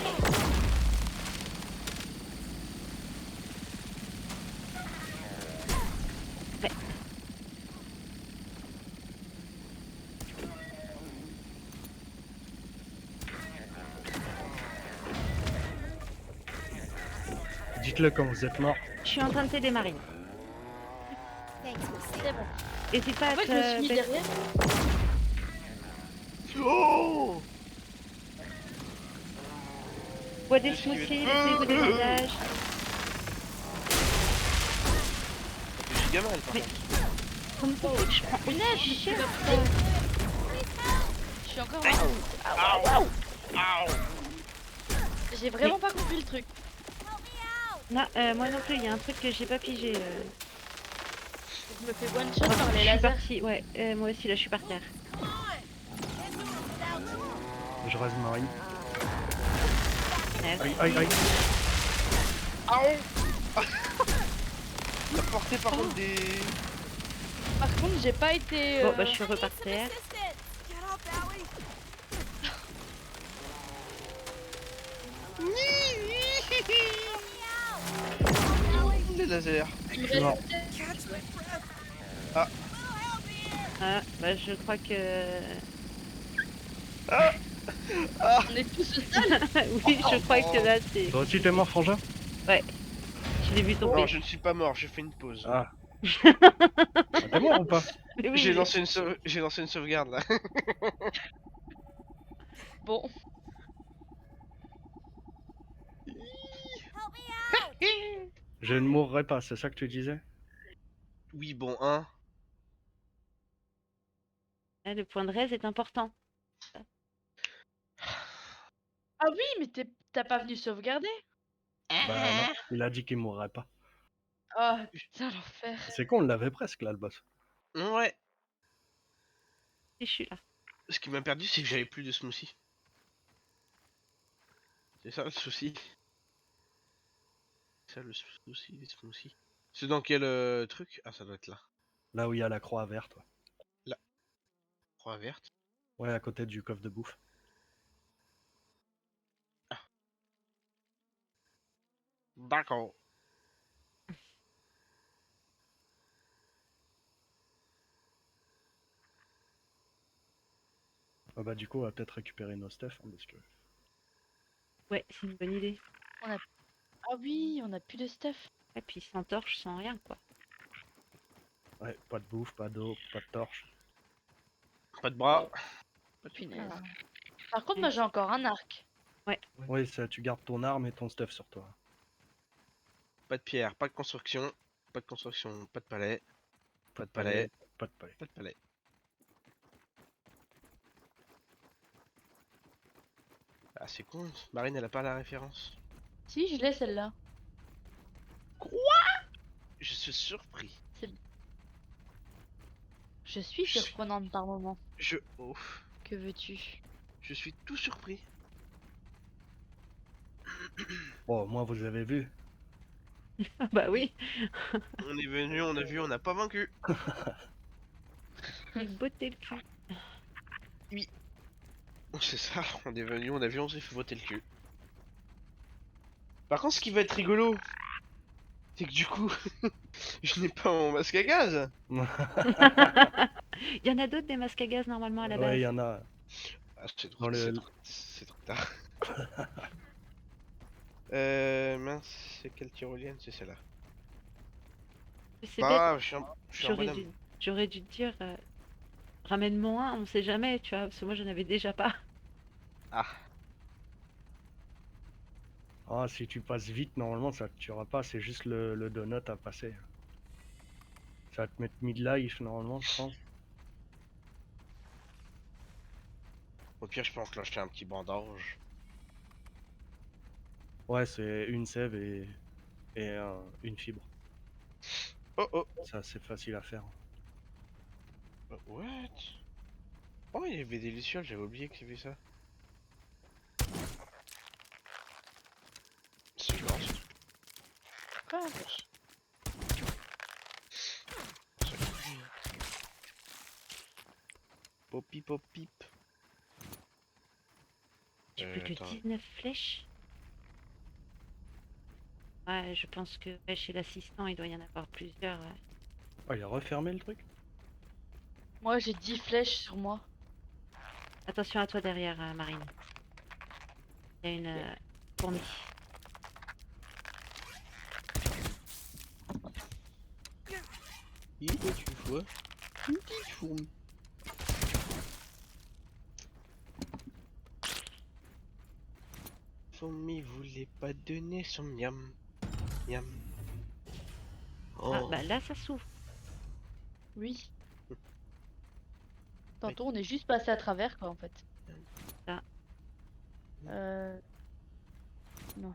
Ouais.
Dites-le quand vous êtes mort.
Je suis en train de t'aider, Marine.
Thanks, Lucy.
C'est bon.
N'hésite pas à
En fait,
te...
je me suis mis derrière.
Oh!
Bois des
Je suis-
smoothies, laissez-vous des bandages.
Ça fait giga mal, par
Mais-
contre.
Comment ça fait que je prends
Punaise, je suis
cher,
comme
ça?
ça. Je suis encore.
Aïe.
J'ai vraiment pas compris le truc.
Non, moi non plus, il y a un truc que j'ai pas pigé.
Je me fais one shot par
Je
les
suis
lasers.
partie, ouais, moi aussi là je suis par terre.
Je reste Marine.
Merci.
Aïe, aïe, aïe.
La portée par contre des.
Par contre, j'ai pas été.
Bon bah je suis repar terre.
Get up, Allie!
Les lasers.
il
suis mort.
restait-
Catch my breath!
Ah, bah je crois que...
On est tous seuls.
oui, je crois que là c'est...
Toi aussi t'es mort, Frangin?
Je l'ai vu tomber.
Non, je ne suis pas mort, j'ai fait une pause.
Ah. Ah, t'es mort ou pas?
Mais oui,
J'ai
mais-
lancé une sauvegarde là.
Bon,
Je ne mourrai pas, c'est ça que tu disais?
Oui, bon, hein.
Ah, le point de raise est important.
ah oui, mais t'as pas venu sauvegarder?
Bah non, il a dit qu'il mourrait pas.
Oh putain, l'enfer.
C'est con, on l'avait presque là, le boss.
Ouais.
Et je suis là.
Ce qui m'a perdu, c'est que j'avais plus de smoothie. C'est ça le souci. C'est ça le souci des smoothies. C'est dans quel truc? Ah, ça doit être là.
Là où il y a la croix verte, ouais.
Croix verte.
Ouais, à côté du coffre de bouffe.
D'accord.
Ah bah du coup, on va peut-être récupérer nos stuff, hein, parce que...
Ouais, c'est une bonne idée.
Ah oui, on a plus de stuff.
Et puis sans torche, sans rien quoi.
Ouais, pas de bouffe, pas d'eau, pas de torche.
Pas de bras. Pas de
Punaise.
punaise.
Par contre, moi j'ai encore un arc.
Oui, ça, tu gardes ton arme et ton stuff sur toi.
Pas de pierre, pas de construction. Pas de construction, pas de palais. Pas de palais.
Pas de palais.
Pas de palais. Ah, c'est con. Marine, elle a pas la référence.
Si, je l'ai celle-là.
Je suis surpris.
Je suis surprenante par moment.
Oh,
Que veux-tu?
je suis tout surpris.
Bon, moi, vous avez vu.
Ah bah oui,
On est venu, on a vu, on n'a pas vaincu.
beauté le cul.
C'est ça, on est venu, on a vu, on s'est fait voter le cul. Par contre, ce qui va être rigolo, c'est que du coup, je n'ai pas mon masque à gaz.
Il y en a d'autres des masques à gaz normalement à la
Ouais,
base.
il y en a.
Ah,
Dans le-
c'est trop tard. Mince, c'est quelle tyrolienne? C'est celle-là.
C'est
Pas
bête,
grave, je suis en bonhomme.
j'aurais dû te dire, ramène-moi un, on sait jamais, tu vois, parce que moi j'en avais déjà pas.
Ah,
Ah, si tu passes vite, normalement, ça te tuera pas. C'est juste le donut à passer. Ça va te mettre mid-life, normalement, je pense.
au pire, je peux enclencher un petit bandage.
Ouais, c'est une sève et une fibre.
Oh oh,
C'est assez facile à faire.
what? Oh, il y avait des lucioles, j'avais oublié qu'il y avait ça. Silence.
Quoi?
Popi popip.
J'ai plus que
Attends.
19 flèches. Ouais, je pense que ouais, chez l'assistant il doit y en avoir plusieurs. Ouais.
Oh, il a refermé le truc?
Moi j'ai 10 flèches sur moi.
Attention à toi derrière, Marine. Il y a une fourmi.
Tu vois? Une petite fourmi. Fourmi voulait pas donner son miam. Miam. Oh.
Ah bah là ça s'ouvre.
Oui. Tantôt on est juste passé à travers quoi en fait. Non,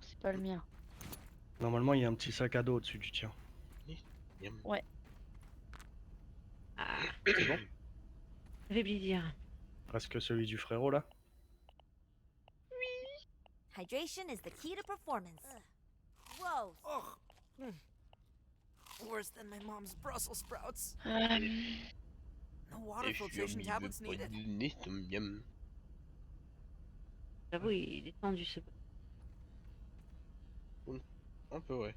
c'est pas le mien.
Normalement, il y a un petit sac à dos au-dessus du tien.
Miam.
Ah,
C'est bon?
ça fait plaisir.
Presque celui du frérot là.
Hydration is the key to performance. Whoa.
Ugh. Worse than my mom's Brussels sprouts. No water
Et
filtration tablets needed.
miam.
J'avoue, il est tendu ce.
Un peu, ouais.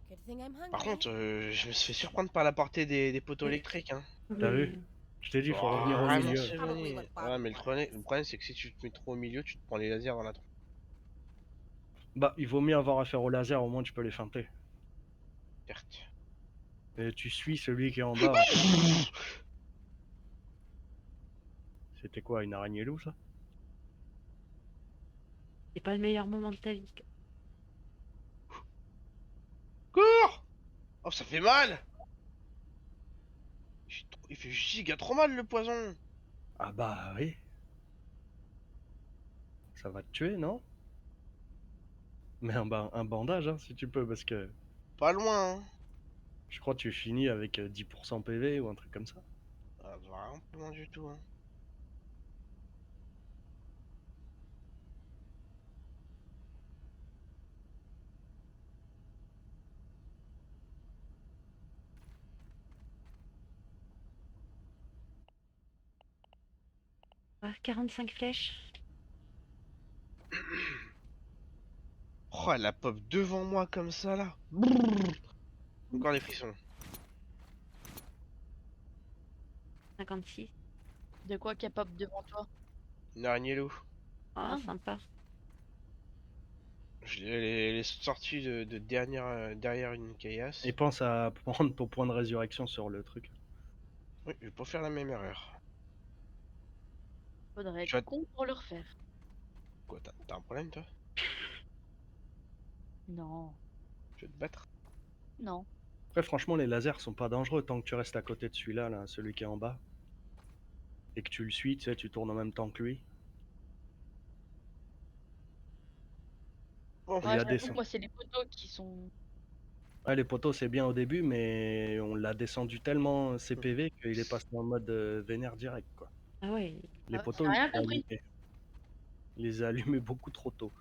Good thing I'm hungry.
Par contre, je me suis fait surprendre par la portée des poteaux
Oui.
électriques, hein.
T'as vu? Je t'ai dit, il faut revenir au
Vraiment
milieu.
c'est
Probably
joli.
what
Ouais,
Barbie
mais
wanted.
le problème, c'est que si tu te mets trop au milieu, tu te prends les lasers dans la tronche.
Bah, il vaut mieux avoir affaire au laser, au moins tu peux les feinter.
Certes.
Et tu suis celui qui est en bas. En fait. C'était quoi, une araignée loup ça?
C'est pas le meilleur moment de ta vie.
Cours! Oh, ça fait mal! Il fait giga trop mal le poison!
Ah bah oui. Ça va te tuer, non? Mais un bandage, hein, si tu peux, parce que
Pas loin, hein.
je crois que tu finis avec 10% PV ou un truc comme ça.
Ah, vraiment pas loin du tout, hein.
Ah, 45 flèches.
Oh, elle a pop devant moi comme ça là. Brrr. Encore des frissons.
56.
De quoi qu'il y a pop devant toi?
Une araignée loup.
Ah,
Ah.
sympa.
Elle est sortie de derrière une caillasse.
Et pense à prendre ton point de résurrection sur le truc.
Oui, je vais pas faire la même erreur.
Faudrait
Tu vas
être con pour le refaire.
Quoi, t'as un problème toi?
Non,
Tu veux te battre?
non.
Après, franchement, les lasers sont pas dangereux tant que tu restes à côté de celui-là, là, celui qui est en bas. Et que tu le suis, tu sais, tu tournes en même temps que lui.
Bon,
Il
Ouais,
a des
j'avoue que moi, c'est les poteaux qui sont.
Ouais, les poteaux, c'est bien au début, mais on l'a descendu tellement ses PV qu'il est passé en mode vénère direct, quoi.
Ah ouais.
Les
Ah,
poteaux,
j'ai
il
rien
les a
compris.
allumés. Il les a allumés beaucoup trop tôt.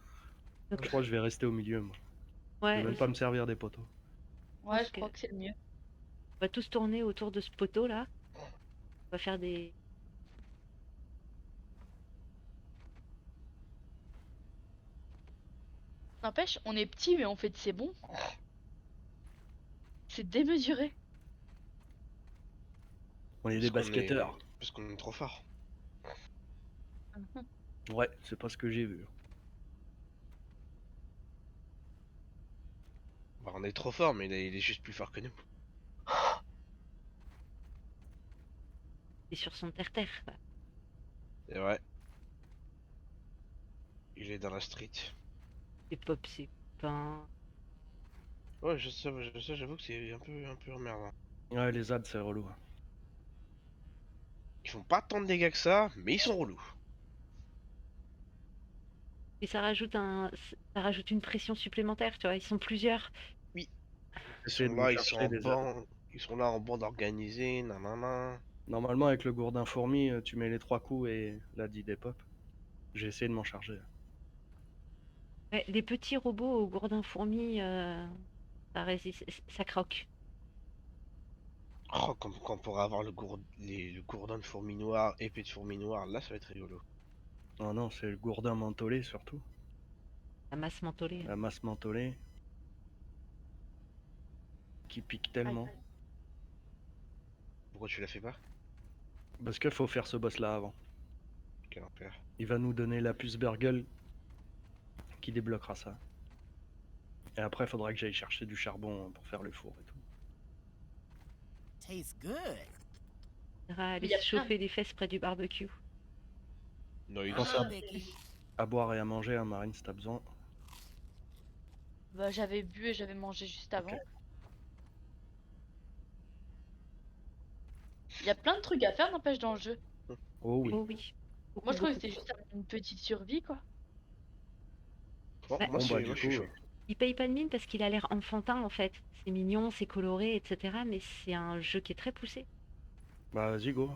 Donc,
Je crois que je vais rester au milieu, moi. Je
ouais,
vais même pas me servir des poteaux.
Ouais,
pense
je crois que c'est le mieux.
on va tous tourner autour de ce poteau là. On va faire des.
N'empêche, on est petit, mais on fait de c'est bon. C'est démesuré.
On est des basketteurs.
Parce qu'on est trop fort.
Ouais, c'est pas ce que j'ai vu.
Bah, on est trop fort, mais il est juste plus fort que nous.
Et sur son terre-terre. Quoi.
C'est vrai. Il est dans la street.
C'est pop, c'est pas.
Ouais, je sais, j'avoue que c'est un peu emmerdant.
Ouais, les ZAD, c'est relou.
Ils font pas tant de dégâts que ça, mais ils sont relous.
Et ça rajoute une pression supplémentaire, tu vois. Ils sont plusieurs.
Ils
Essayer
sont
de me
là, ils sont
chercher
en
des ZAD.
bande. Ils sont là en bande organisée, nanana.
Normalement, avec le gourdin fourmi, tu mets les 3 coups et là, dit des pop. J'ai essayé de m'en charger.
Ouais, les petits robots au gourdin fourmi, ça résiste, ça croque.
Oh, quand on pourra avoir le gourdin de fourmi noire, épée de fourmi noire, là ça va être rigolo.
Non, non, c'est le gourdin mentholé surtout.
La masse mentholée.
La masse mentholée. Qui pique tellement.
Pourquoi tu la fais pas?
Parce qu'il faut faire ce boss là avant.
Quel enfer.
Il va nous donner la puce Burgle qui débloquera ça. Et après, il faudra que j'aille chercher du charbon pour faire le four et tout.
Tastes good.
On ira aller
Il y a
se
plein.
chauffer les fesses près du barbecue.
Non, il
Pense
Ah,
à,
Becky.
à boire et à manger, hein, Marine, si t'as besoin.
Bah, j'avais bu et j'avais mangé juste avant.
Ok.
Il y a plein de trucs à faire, n'empêche, dans le jeu.
Oh oui.
Oh oui.
Moi, je crois que
Beaucoup.
c'était juste une petite survie, quoi.
Bon,
Bah,
moi,
Bon bah
moi,
du
je suis
coup,
chaud.
Il paye pas de mine parce qu'il a l'air enfantin en fait. C'est mignon, c'est coloré, etc. Mais c'est un jeu qui est très poussé.
bah vas-y go.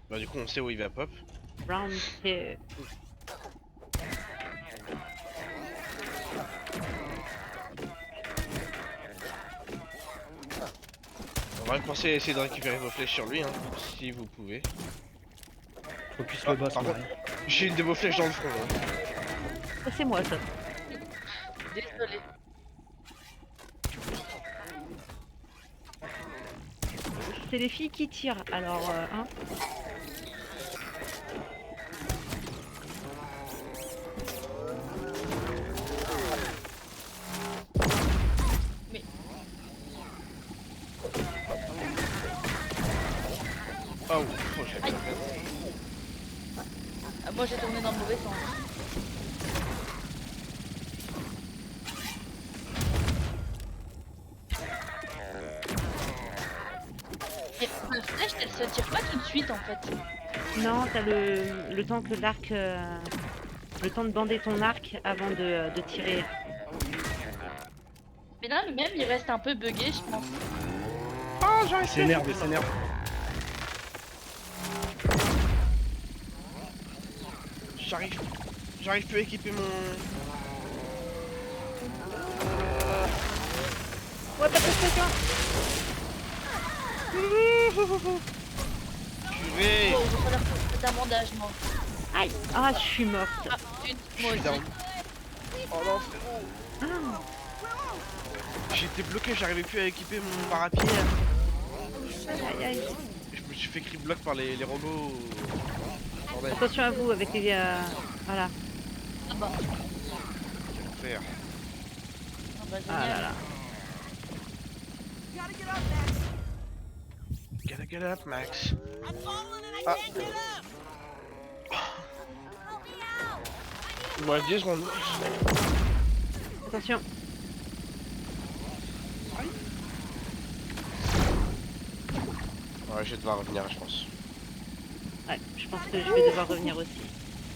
Bah, du coup, on sait où il va pop.
Round 2.
On va penser à essayer de récupérer vos flèches sur lui, hein, si vous pouvez.
Focus
Ah,
le boss,
par contre,
Marie.
j'ai une de vos flèches dans le front. Hein.
Ça, c'est moi ça.
Désolé.
C'est les filles qui tirent. Alors, hein.
Mais
Ah, ouf, oh, j'ai bien fait.
moi j'ai tourné dans le mauvais sens. Mais la flèche elle se tire pas tout de suite en fait.
Non, t'as le temps que l'arc. Le temps de bander ton arc avant de tirer.
Mais là même il reste un peu bugué je pense.
Ah, j'arrive
Il s'énerve, il s'énerve.
J'arrive plus à équiper mon...
Ouais, t'as fait ça.
Purée.
Oh, il va falloir faire un bandage moi.
Aïe. Ah, je suis morte.
Ah,
Je
moi
suis
aussi.
down. Oh non, frérot.
Ah,
J'étais bloqué, j'arrivais plus à équiper mon parapluie.
aïe, aïe.
Je me suis fait crit block par les robots. Bordel,
Attention à vous avec les. Voilà.
Ah bah,
quel enfer.
ah bah
Ah
génial.
là là.
Gotta get up, Max.
Gotta get up, Max.
I'm falling and I
Ah.
can't get up. Help me out.
Il me reste 10 secondes.
Attention.
Ouais, je vais devoir revenir, je pense.
Ouais, je pense que je vais devoir revenir aussi.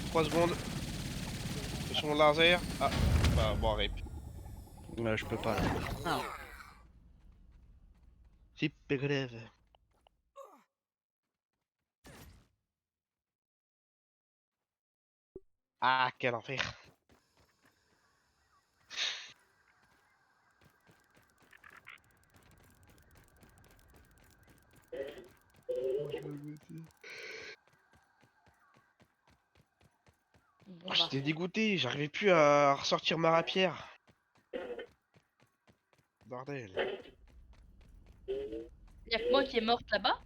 3 secondes. Sur mon laser. Ah, bah, bon, rip.
Ouais, je peux pas là.
Non.
C'est pas grave. Ah, quel enfer.
Bon,
Oh,
bah.
j'étais dégoûté, j'arrivais plus à ressortir ma rapière. Bordel.
Y'a que moi qui est morte là-bas.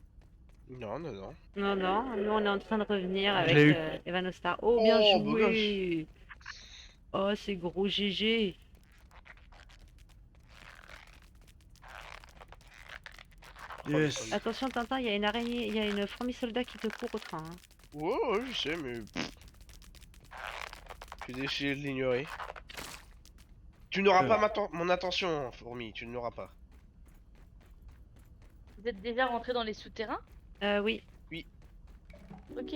Non, non, non.
Non, non, nous on est en train de revenir
Je
avec
l'ai eu.
Evanostar. Oh, bien
Oh, beau
joué! Oh, c'est gros GG!
Yes.
Attention, Tintin, il y a une araignée, il y a une fourmi soldat qui te court au train. Hein.
Ouais, ouais, je sais, mais... J'ai décidé de l'ignorer. Tu n'auras pas mon attention, fourmi, tu ne l'auras pas.
Vous êtes déjà rentré dans les souterrains?
Oui.
Ok.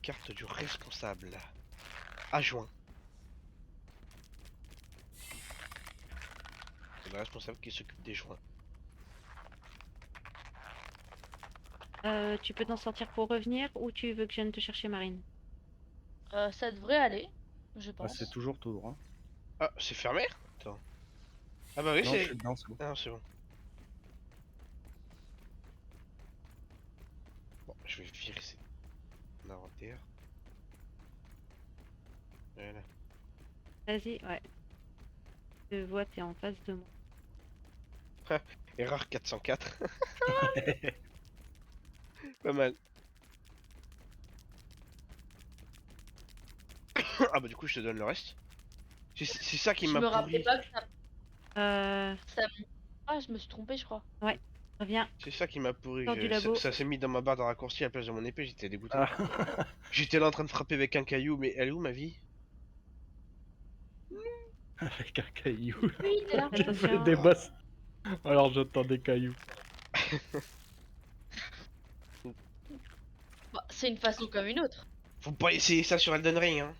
Carte du responsable. Adjoint. C'est le responsable qui s'occupe des joints.
Tu peux t'en sortir pour revenir ou tu veux que je vienne te chercher, Marine?
Ça devrait aller, je
Ah,
pense.
c'est toujours tout droit.
Ah, c'est fermé? Attends. Ah bah oui,
Non, je
c'est...
suis dedans, c'est bon.
Ah non, c'est bon. Bon, je vais virer mon inventaire. Voilà.
Vas-y, ouais. Je te vois, t'es en face de moi.
Erreur 404. Pas mal. Ah bah du coup je te donne le reste. C'est ça qui
Je
m'a
me rappelais
pourri.
pas que ça...
Euh,
Ah, je me suis trompée, je crois.
reviens.
C'est ça qui m'a pourri.
Sors du labo.
Ça s'est mis dans ma barre de raccourci à la place de mon épée, j'étais dégoûté.
Ah.
J'étais là en train de frapper avec un caillou, mais elle est où ma vie?
Avec un caillou.
Oui, t'es là.
J'ai fait
Attention.
des boss. Alors j'entends des cailloux.
Bah, c'est une façon comme une autre.
Faut pas essayer ça sur Elden Ring, hein.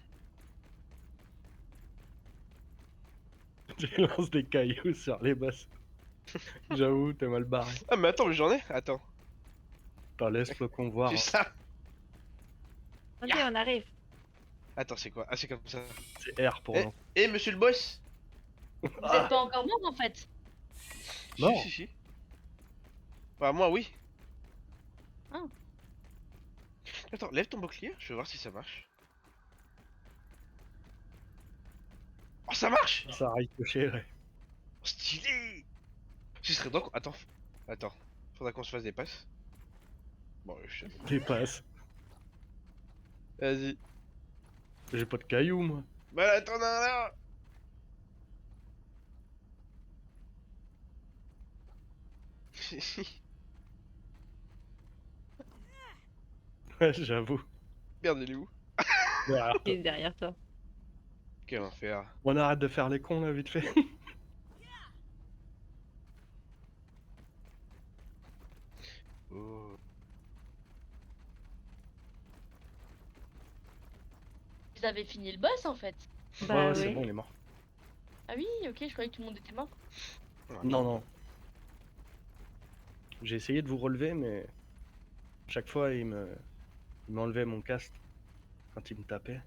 Tu lances des cailloux sur les boss. J'avoue, t'es mal barré.
Ah, mais attends, mais j'en ai. Attends.
T'en laisse flocon voir.
C'est ça.
Ok,
Ya.
on arrive.
Attends, c'est quoi? Ah, c'est comme ça.
C'est R pour
Eh,
non.
eh, monsieur le boss.
Vous
Ah.
êtes pas encore mort en fait.
Non.
Si. Bah, moi, oui.
Ah.
Attends, lève ton bouclier, je vais voir si ça marche. Oh, ça marche!
Ça a ricoché, ouais.
Oh, stylé! Ce serait donc. Attends. Faudra qu'on se fasse des passes. Bon, je...
Dépasse.
Vas-y.
J'ai pas de cailloux, moi.
Bah, attends, non, là!
Ouais, j'avoue.
Merde, il est où?
Derrière
Il
toi.
est derrière toi.
Quel enfer.
On arrête de faire les cons, là, vite fait.
Oh.
Vous avez fini le boss en fait.
Bah
ouais, c'est
oui.
bon, il est mort.
Ah oui, ok, je croyais que tout le monde était mort.
Non, non. J'ai essayé de vous relever, mais chaque fois, il m'enlevait mon casque quand il me tapait.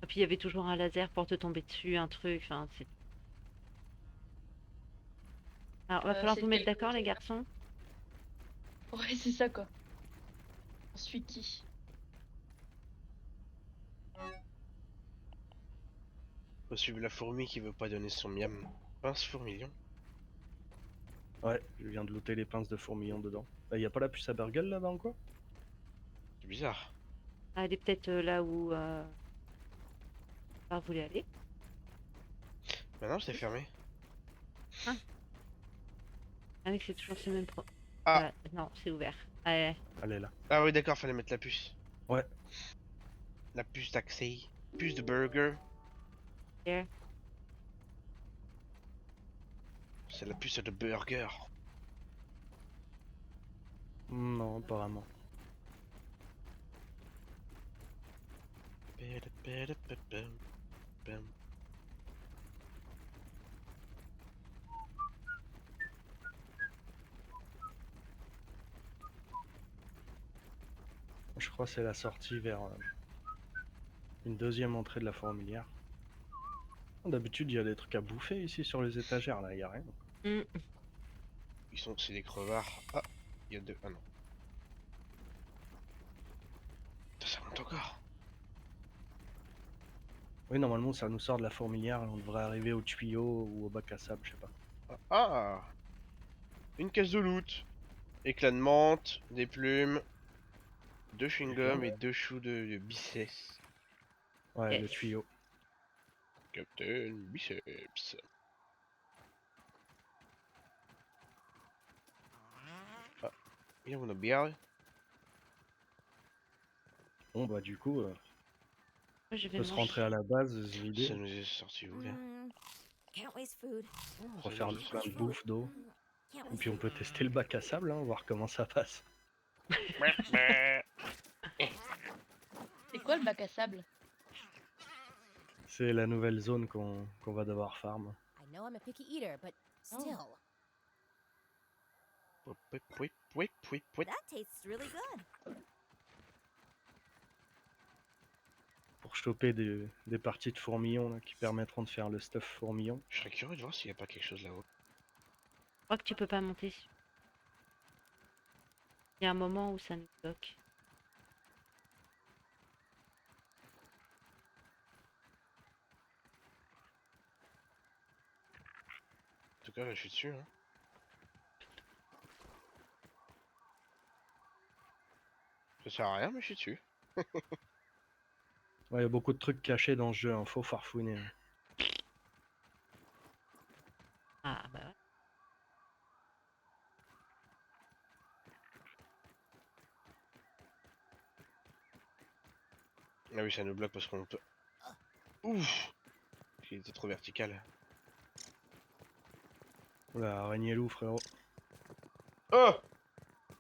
Et puis il y avait toujours un laser pour te tomber dessus, un truc. Enfin, c'est. Alors, va falloir
C'est
vous mettre
quel
d'accord, les
côté, là
garçons.
Ouais, c'est ça quoi. On suit qui?
Faut suivre la fourmi qui veut pas donner son miam. Pince fourmilion.
Ouais, je viens de looter les pinces de fourmillon dedans. Bah, y a pas la puce à Burgle là-bas ou quoi?
C'est bizarre.
Ah, elle est peut-être là où vous voulez aller.
Maintenant, c'est fermé.
Ah oui, c'est toujours ce même pro.
Ah.
Non, c'est ouvert. Ouais.
Elle est là.
Ah oui, d'accord, fallait mettre la puce.
Ouais.
La puce d'accès. Puce de burger.
Here.
C'est la puce de burger.
Non, apparemment. Je crois que c'est la sortie vers une deuxième entrée de la fourmilière. D'habitude, il y a des trucs à bouffer ici sur les étagères, là, il y a rien.
Mm.
C'est des crevards. Ah, il y a deux. Ah non. Putain, ça monte encore.
Oui, normalement, ça nous sort de la fourmilière, on devrait arriver au tuyau ou au bac à sable, je sais pas.
Ah, une caisse de loot. Éclat de menthe, des plumes, 2 chewing-gums et 2 choux de biceps.
Ouais,
Yes.
le tuyau.
Captain Biceps. Ah, il y a mon bière.
Bon, bah, du coup,
Moi, je
on
vais
peut
le
se rentrer à la base, se vider,
Ça nous est sorti où là?
Can't waste food.
refaire
nous est
plein de bouffe, d'eau.
Can't
Et
waste
puis on
food.
peut tester le bac à sable, hein, voir comment ça passe.
C'est quoi le bac à sable?
C'est la nouvelle zone qu'on va devoir farm.
I know I'm a picky eater, but still, that tastes really good.
Pour choper des parties de fourmillon là, qui permettront de faire le stuff fourmillon.
Je serais curieux de voir s'il n'y a pas quelque chose là-haut.
Je crois que tu peux pas monter. Il y a un moment où ça nous bloque.
En tout cas, là, je suis dessus. Hein. Ça sert à rien, mais je suis dessus.
Ouais, il y a beaucoup de trucs cachés dans ce jeu, hein, faut farfouiner. Hein.
Ah bah ouais.
Ah oui, ça nous bloque parce qu'on peut. Ouf! Il était trop vertical.
Oula, araignée loup, frérot.
Oh!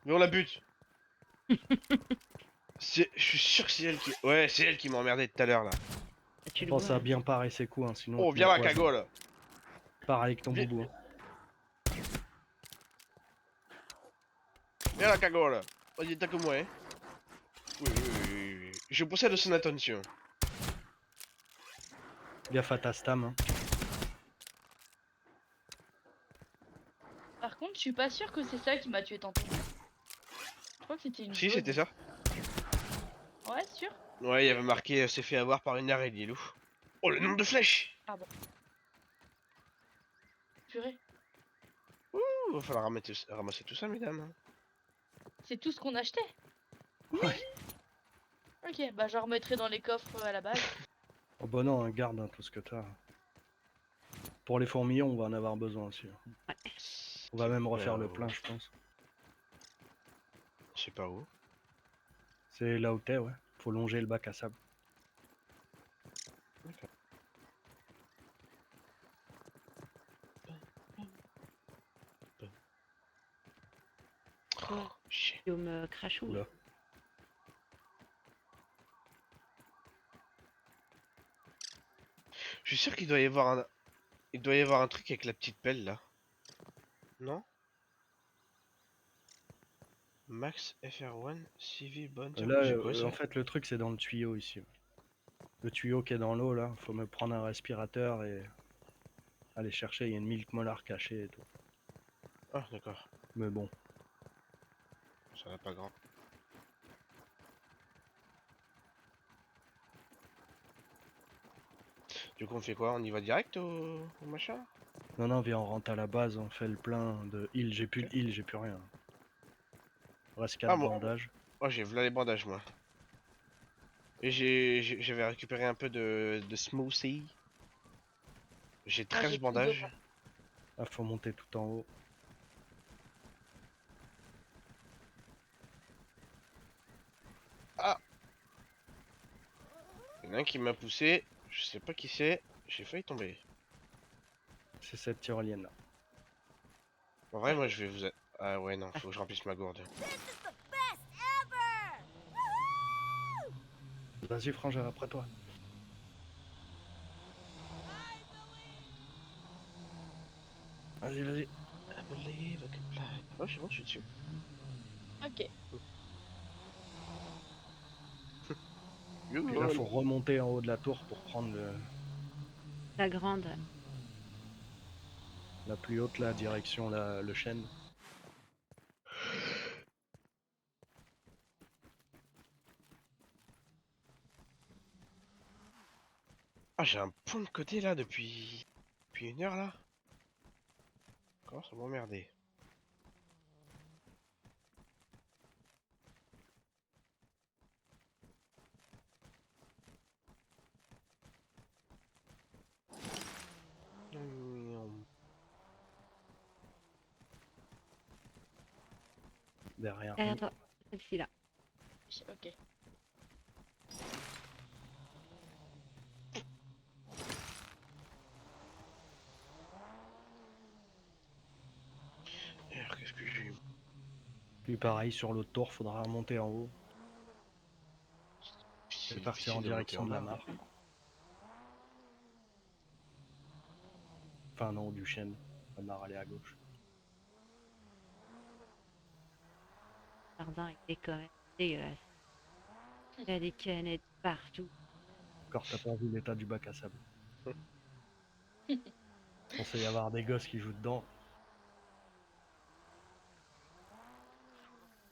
Mais on la bute! Je suis sûr que c'est elle qui... Ouais, c'est elle qui m'a emmerdé tout à l'heure, là.
Tu le
Pense
vois.
à bien parer ses coups, hein, sinon.
Oh,
elle te
viens
met
la
poison.
cagole.
Pars avec ton
Viens.
boubou. Hein.
Viens la cagole. Vas-y, t'as que moi, hein. Oui. Je possède son attention.
Gaffe à ta stam. Hein.
Par contre, je suis pas sûr que c'est ça qui m'a tué tantôt. Je crois que c'était une
Si,
jaune.
c'était ça.
Ouais, sûr.
Ouais, il y avait marqué s'est fait avoir par une araignée, loup. Oh, le nombre de flèches.
Purée.
Ouh, va falloir ramasser tout ça, mesdames. Hein.
C'est tout ce qu'on achetait.
Ouais.
Ok, bah je remettrai dans les coffres à la base.
Oh bah non, hein, garde hein, tout ce que t'as. Pour les fourmillons, on va en avoir besoin aussi. Hein.
Ouais.
On va même refaire le
Alors,
plein, je pense.
Je sais pas où.
C'est là où t'es, ouais. Faut longer le bac à sable.
Oh, shit.
Guillaume Crachou.
Oula.
Je suis sûr qu'il doit y avoir un... Il doit y avoir un truc avec la petite pelle, là. Non? Max FR1 CV Bounty.
Là,
C'est quoi ça?
en fait, le truc, c'est dans le tuyau ici. Le tuyau qui est dans l'eau, là. Faut me prendre un respirateur et aller chercher. Il y a une milk molar cachée et tout.
Ah, d'accord.
Mais bon.
Ça va pas grand. Du coup, on fait quoi? On y va direct au machin?
Non, non, viens, on rentre à la base. On fait le plein de heal. J'ai plus de heal, j'ai plus rien. Reste 4
Ah, moi.
bandages.
Oh, j'ai v'là les bandages, moi. Et j'avais récupéré un peu de smoothie. J'ai
Ah,
13
j'ai plus
bandages.
d'eau.
Ah, faut monter tout en haut.
Ah! Il y en a un qui m'a poussé. Je sais pas qui c'est. J'ai failli tomber.
C'est cette tyrolienne là.
En vrai, moi, je vais vous... Ah ouais, non, faut que je remplisse ma gourde.
This is the best ever! Woohoo!
Vas-y, frangin, après toi. Vas-y, vas-y.
I believe I can fly. Oh, c'est bon, je suis dessus.
Ok.
Puis là, faut remonter en haut de la tour pour prendre
La grande.
la plus haute, là, direction le chêne.
Ah, j'ai un point de côté là depuis 1 heure là. Comment ça m'emmerder.
Derrière.
Derrière toi. Celle-ci là.
Ok.
Alors, qu'est-ce que j'ai eu?
Puis pareil, sur l'autre tour, faudra remonter en haut.
C'est
Et partir en
difficile de monter
direction
en
de la
bas.
mare. Enfin non, du chêne. La mare, elle est à gauche.
Le jardin il est quand même dégueulasse. Il y a des canettes partout.
Encore, t'as pas vu l'état du bac à sable. Censé y avoir des gosses qui jouent dedans.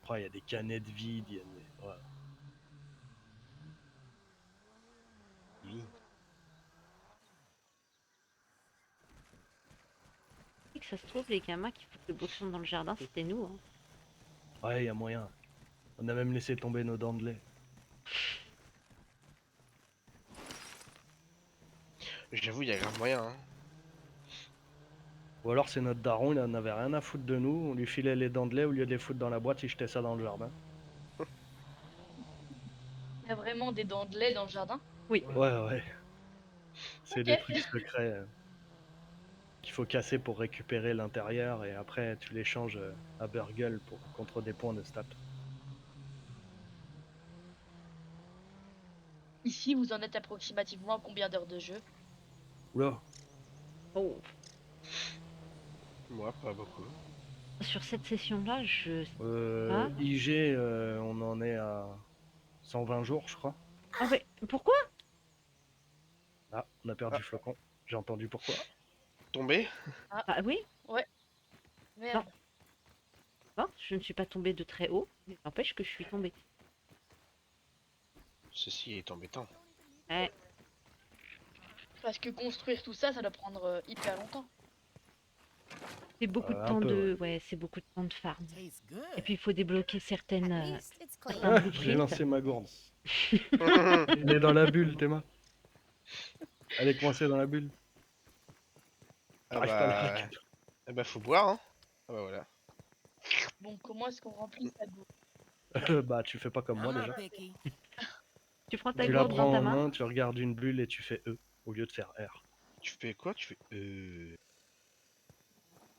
Après, il y a des canettes vides, il y a des... ouais.
Oui.
Et que ça se trouve, les gamins qui foutent le boxon dans le jardin, c'était nous. Hein.
Ouais, il y a moyen. On a même laissé tomber nos dents de lait.
J'avoue, il y a grave moyen. Hein.
Ou alors c'est notre daron, il en avait rien à foutre de nous. On lui filait les dents de lait au lieu de les foutre dans la boîte, il jetait ça dans le jardin.
Il y a vraiment des dents de lait dans le jardin.
Oui.
Ouais. C'est
Ok.
des trucs secrets qu'il faut casser pour récupérer l'intérieur et après tu les changes à Burgle contre des points de stats.
Ici, vous en êtes approximativement à combien d'heures de jeu?
Oula,
Oh,
Moi, pas beaucoup.
sur cette session-là, je sais pas.
IG, on en est à 120 jours, je crois.
Ah ouais, pourquoi?
Ah, on a perdu Flocon. J'ai entendu pourquoi.
Tombé?
Ah oui,
Ouais. Merde.
non, je ne suis pas tombée de très haut, mais n'empêche que je suis tombée.
Ceci est embêtant.
Ouais,
Parce que construire tout ça, ça doit prendre hyper longtemps.
c'est beaucoup de
Un
temps
peu,
de... Ouais, c'est beaucoup de temps de farm.
Tastes
Et
good.
puis il faut débloquer
At
certaines...
least it's clean.
certains
Ah, j'ai
blueprints.
lancé ma gourde. Il est dans la bulle, Théma. Elle est coincée dans la bulle.
Ah
T'arrives pas à la
bah...
récupérer.
Eh bah faut boire, hein. Ah bah voilà.
Bon, comment est-ce qu'on remplit ça d'eau?
Bah, tu fais pas comme moi
I'm
déjà.
not picky.
Tu prends ta
Tu la
gourde dans
prends
ta
en
main,
main, tu regardes une bulle et tu fais E au lieu de faire R.
Tu fais quoi? Tu fais...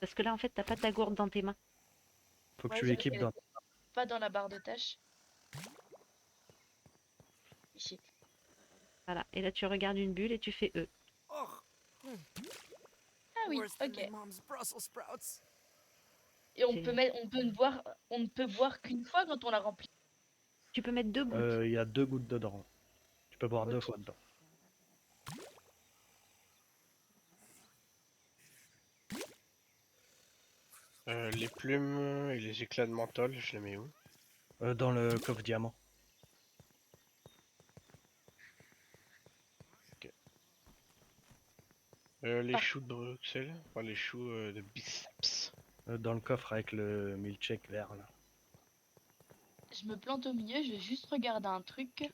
parce que là, en fait, t'as pas ta gourde dans tes mains.
Faut que
Ouais,
tu
c'est parce
équipes
qu'elle
dans.
était pas dans la barre de tâches. Ici.
Voilà, et là, tu regardes une bulle et tu fais E.
Oh,
Ah oui,
worse than my
ok.
mom's Brussels sprouts.
Et on
C'est-
peut mettre, on ne peut boire qu'une fois quand on la remplit.
Tu peux mettre 2 gouttes.
Il y a 2 gouttes dedans. Tu peux boire 2
Ok.
fois dedans.
les plumes et les éclats de menthol, je les mets où?
Dans le coffre diamant.
Les
Ah.
choux de Bruxelles, enfin les choux de biceps.
Dans le coffre avec le milkshake vert là.
Je me plante au milieu, je vais juste regarder un truc.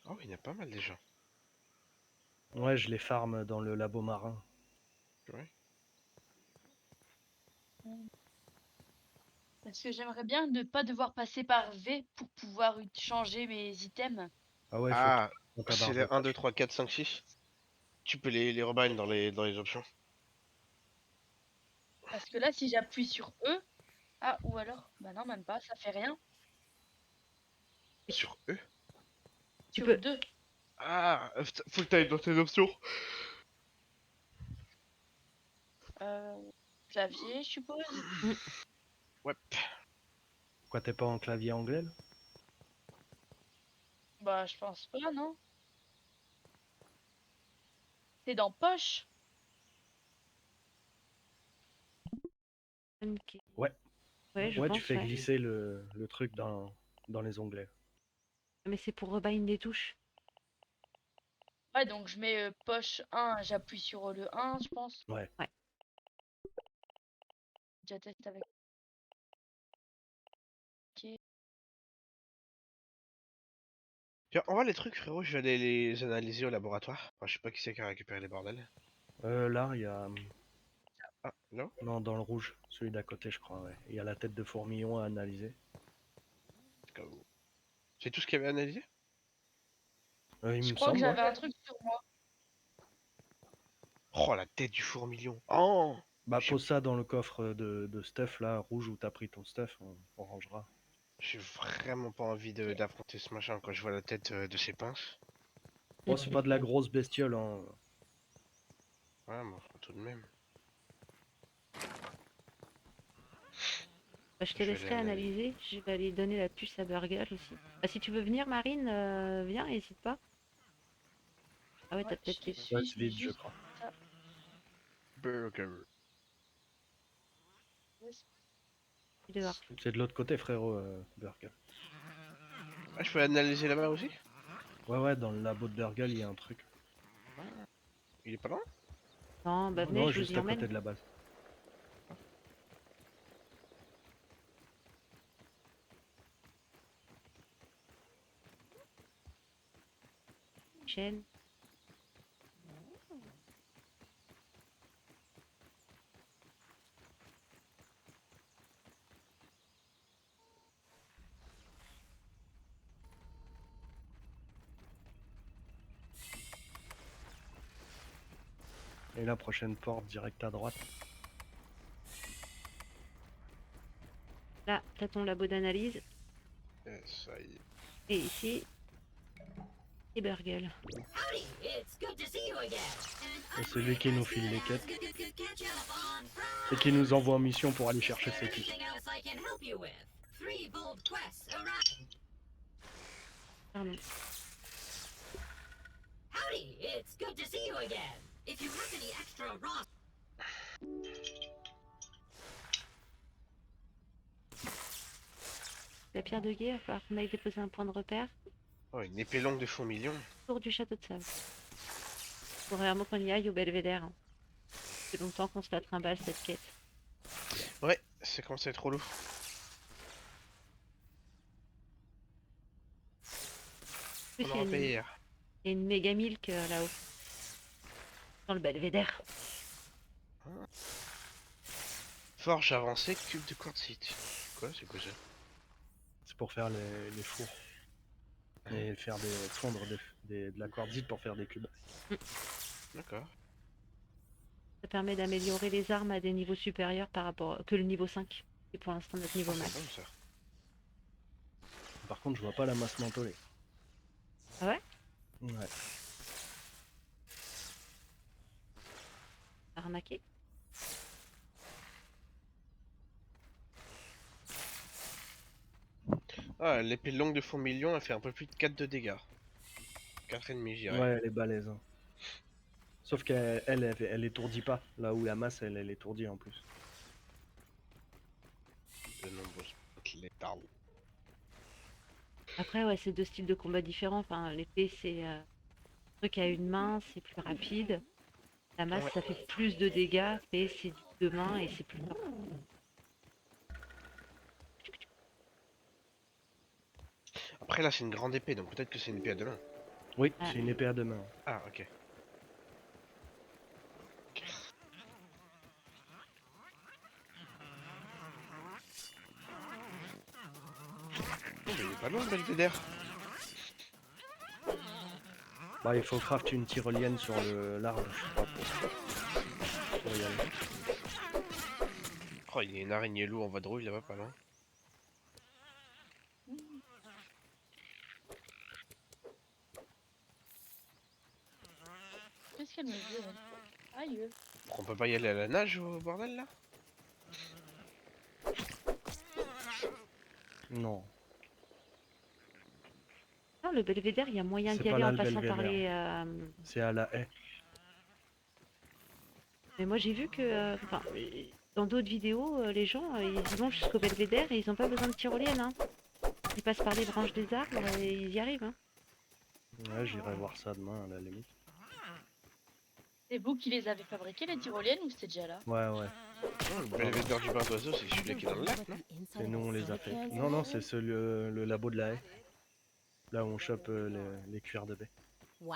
Oh, il y en a pas mal déjà.
Ouais, je les farm dans le labo marin.
Ouais.
Parce que j'aimerais bien ne pas devoir passer par V pour pouvoir changer mes items.
Ah ouais, faut que
Ah,
tu ta
c'est
barre
les
de
1, 2,
tâches.
3, 4, 5, 6. Tu peux les rebind dans les options.
Parce que là, si j'appuie sur E, ah, ou alors, bah non, même pas, ça fait rien.
Sur eux.
Tu
Sur
peux.
2.
Ah, faut que t'ailles dans tes options.
Clavier, je suppose.
Ouais.
Pourquoi t'es pas en clavier anglais là?
Bah, je pense pas, non. C'est dans poche.
Ok.
Ouais.
Ouais, je
Ouais, tu
pense,
fais
ouais.
glisser le truc dans les onglets.
Mais c'est pour rebind des touches.
Ouais, donc je mets poche 1, j'appuie sur le 1, je pense.
Ouais.
Déjà test avec. Ok.
Tiens, on voit les trucs, frérot, je vais aller les analyser au laboratoire. Enfin, je sais pas qui c'est qui a récupéré les bordels.
Là, il y a.
Ah, non?
Non, dans le rouge, celui d'à côté, je crois, ouais. Il y a la tête de fourmillon à analyser.
C'est tout ce qu'il y avait analysé?
Il
Je
me
crois que
semble, ouais.
j'avais un truc sur moi.
Oh, la tête du fourmilion. Oh!
Bah,
J'ai
pose ça dans le coffre de stuff là, rouge où t'as pris ton stuff, on rangera.
j'ai vraiment pas envie
Ok.
d'affronter ce machin quand je vois la tête de ses pinces.
Oh, c'est pas de la grosse bestiole, hein.
Ouais, mais enfin, tout de même.
Bah, je te
Je vais
laisserai
aller
analyser. Je vais aller donner la puce à Burger aussi. Bah, si tu veux venir, Marine, viens, n'hésite pas. Ah ouais, t'as
Ouais,
peut-être
je te
les...
suis,
Ouais,
je
c'est
mets
vide, je
juste
crois.
ça.
Burger.
dehors.
C'est de l'autre côté, frérot, Burgle.
Ah, je peux analyser là-bas aussi?
Ouais, ouais, dans le labo de Burgle, il y a un truc.
Il est pas loin?
Non, bah venez,
Non,
je vous
juste
y
à côté
emmène.
de la base.
Chaîne.
Et la prochaine porte, direct à droite.
Là, t'as ton labo d'analyse.
Ça y est.
Et ici. Et Burgle.
Et c'est lui qui nous file les quêtes. Et qui nous envoie en mission pour aller chercher ses puces.
Pardon. La pierre de guet, il va falloir qu'on aille déposer un point de repère
Oh, une épée longue de fond million.
autour du château de sable. Faut vraiment qu'on y aille au belvédère. Hein. Ça fait longtemps qu'on se la trimballe cette quête.
Ouais, ça commence à être trop lourd.
En plus,
On aura payé hier.
il y a une méga milk là-haut. Dans le belvédère.
Forge avancée, cube de quartzite. Quoi, c'est quoi ça?
C'est pour faire les fours. Et faire fondre de la quartzite pour faire des cubes.
D'accord.
Ça permet d'améliorer les armes à des niveaux supérieurs par rapport que le niveau 5. Et pour l'instant notre niveau
C'est
max.
bon ça.
Par contre, je vois pas la masse mentholée.
Ah ouais?
Ouais.
Arnaqué.
Ah, l'épée longue de fond million, elle fait un peu plus de 4 de dégâts. 4,5 je dirais.
Ouais, elle est balèze. Hein. Sauf qu'elle étourdit pas. Là où la masse, elle étourdit en plus.
De nombreux spots létals.
Après ouais, c'est deux styles de combat différents. Enfin, l'épée c'est un truc à une main, c'est plus rapide. La masse
Ouais.
ça fait plus de dégâts, mais c'est du deux mains et c'est plus fort.
Après là c'est une grande épée, donc peut-être que c'est une épée à deux mains.
Oui,
Ah.
c'est une épée à deux mains.
Ah ok. Oh, mais il est pas long le belvédère.
Bah, il faut craft une tyrolienne sur l'arbre, je crois, pour y aller.
Oh, il y a une araignée loup en vadrouille là-bas, pas loin.
Qu'est-ce qu'elle me dit, elle? Aïe.
On peut pas y aller à la nage au bordel là?
Non.
Non, le belvédère, il y a moyen
C'est
d'y
pas
aller
là,
en
le
passant par
belvédère.
les.
C'est à la haie.
Mais moi j'ai vu que enfin, dans d'autres vidéos, les gens ils vont jusqu'au belvédère et ils n'ont pas besoin de tyrolienne. Hein. Ils passent par les branches des arbres et ils y arrivent. Hein.
Ouais, j'irai voir ça demain à la limite.
C'est vous qui les avez fabriqués, les tyroliennes, ou c'était déjà là?
Ouais, ouais.
Oh, le belvédère du bain d'oiseau, c'est celui-là qui est dans le lac, non?
Et nous, on les a fait. Non, non, c'est le labo de la haie. Là où on chope les cuirs de baie.
Wow.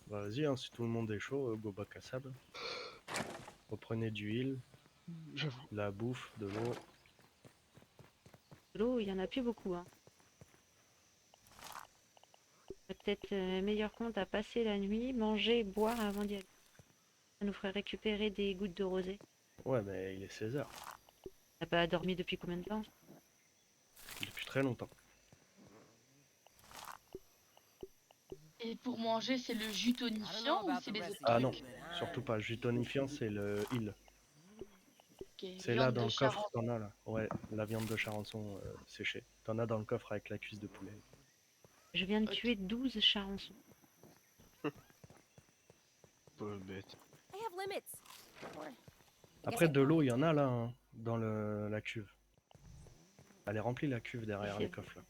Bah, vas-y, hein, si tout le monde est chaud, go bac à sable. Reprenez du heal,
J'avoue.
de la bouffe, de l'eau.
De l'eau, il y en a plus beaucoup. Hein. Peut-être meilleur compte à passer la nuit, manger, boire avant d'y aller. Ça nous ferait récupérer des gouttes de rosée.
Ouais, mais il est 16h.
T'as pas dormi depuis combien de temps?
Depuis très longtemps.
Et pour manger, c'est le jus tonifiant ou c'est les autres
Ah non,
trucs?
surtout pas. Jus tonifiant, c'est le heal.
Ok,
C'est là
viande
dans
de
le coffre,
Charenton.
t'en as là. Ouais, la viande de charançon séchée. T'en as dans le coffre avec la cuisse de poulet.
Je viens de
Ok.
tuer 12 charançons.
Pauvre bête.
I have limits. I guess
Après,
I
de l'eau,
thought
il y en a là, hein, dans la cuve. Elle est remplie la cuve derrière
C'est
les
vrai.
coffres là.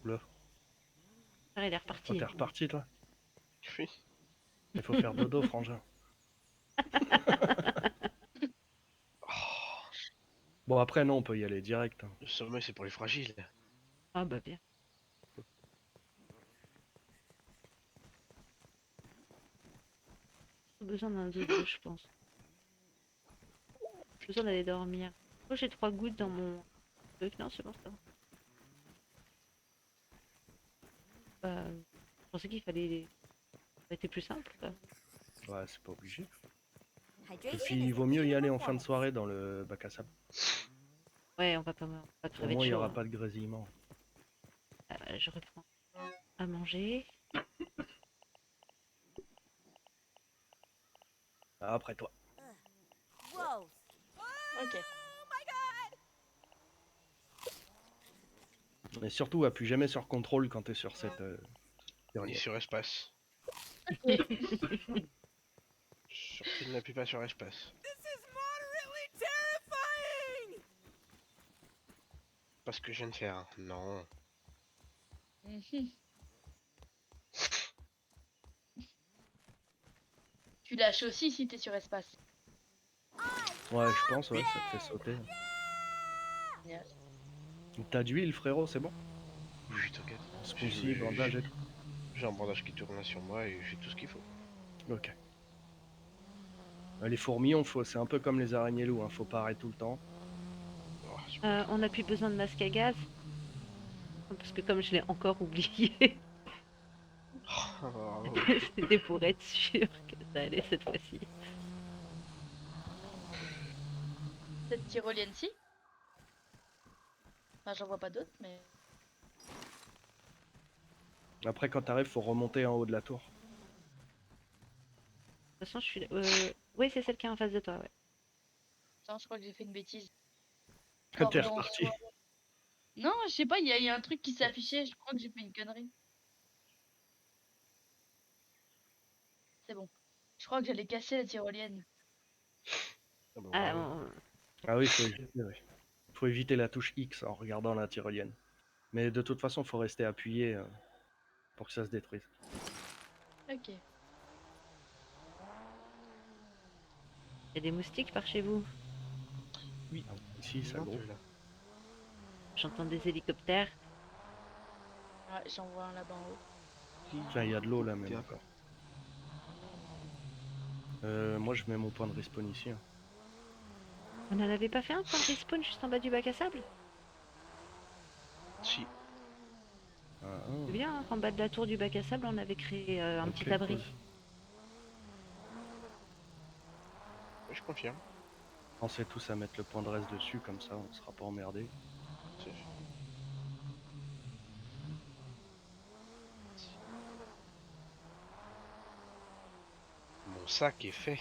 Oula,
Ah, il est
oh,
reparti.
t'es reparti toi?
Oui.
Il faut faire dodo, frangin. Bon, après, non, on peut y aller direct. Hein.
Le sommeil, c'est pour les fragiles.
Ah bah bien. besoin d'un dodo, je pense. J'ai besoin d'aller dormir. Oh, j'ai 3 gouttes dans mon truc. Non, c'est bon, ça va. Je pensais qu'il fallait... Ça était plus simple, ça.
Ouais, c'est pas obligé. Et
Hydration
puis,
is
il
the
vaut
key
mieux
to
y aller en fin de
performance.
soirée dans le bac à sable.
Ouais, on va pas
Au
crever de
moins, il n'y
chaud.
aura
Hein.
pas de grésillement.
Je reprends à manger.
Ah, après toi.
Whoa.
Ok.
Et surtout, appuie jamais sur contrôle quand t'es sur cette
Ni
tyrolienne.
sur espace.
Ok.
Surtout n'appuie pas sur espace.
This is moderately terrifying!
Pas ce que je viens de faire. Non.
Mhm. Tu lâches aussi si t'es sur espace.
Ouais, je pense, ouais, ça te fait sauter.
Génial.
T'as d'huile, frérot, c'est bon?
Oui, t'inquiète.
Smoothie, bandage et tout.
J'ai un bandage qui tourne là sur moi et j'ai tout ce qu'il faut.
Ok. Les fourmis, c'est un peu comme les araignées loups, hein. Faut parer tout le temps.
Oh, super.
On n'a plus besoin de masque à gaz. Parce que comme je l'ai encore oublié,
Oh,
c'était pour être sûr que ça allait cette fois-ci.
Cette tyrolienne-ci. Enfin, j'en vois pas d'autres, mais.
Après, quand t'arrives, faut remonter en haut de la tour.
De toute façon, je suis là. Oui, c'est celle qui est en face de toi, ouais.
Attends, je crois que j'ai fait une bêtise.
T'es
Pardon,
reparti.
soit- Non, je sais pas, il y a un truc qui s'affichait, je crois que j'ai fait une connerie. C'est bon. Je crois que j'allais casser la tyrolienne.
Ah bah,
Ah,
bravo.
Ah oui, faut éviter la touche X en regardant la tyrolienne. Mais de toute façon, faut rester appuyé pour que ça se détruise.
Ok.
il y a des moustiques par chez vous.
Oui.
Ici, ça
Un
gros.
peu là.
J'entends des hélicoptères.
Ouais, j'en vois un là-bas en haut.
Enfin, il y a de l'eau là même
Tiens.
encore. Moi, je mets mon point de respawn ici. Hein.
On n'en avait pas fait un point de respawn juste en bas du bac à sable?
Si.
Ah,
C'est bien, hein, qu'en bas de la tour du bac à sable, on avait créé un
ok,
petit abri.
cool.
Oui, je confirme.
Pensez tous à mettre le point de reste dessus, comme ça on sera pas emmerdé.
C'est- Mon sac est fait.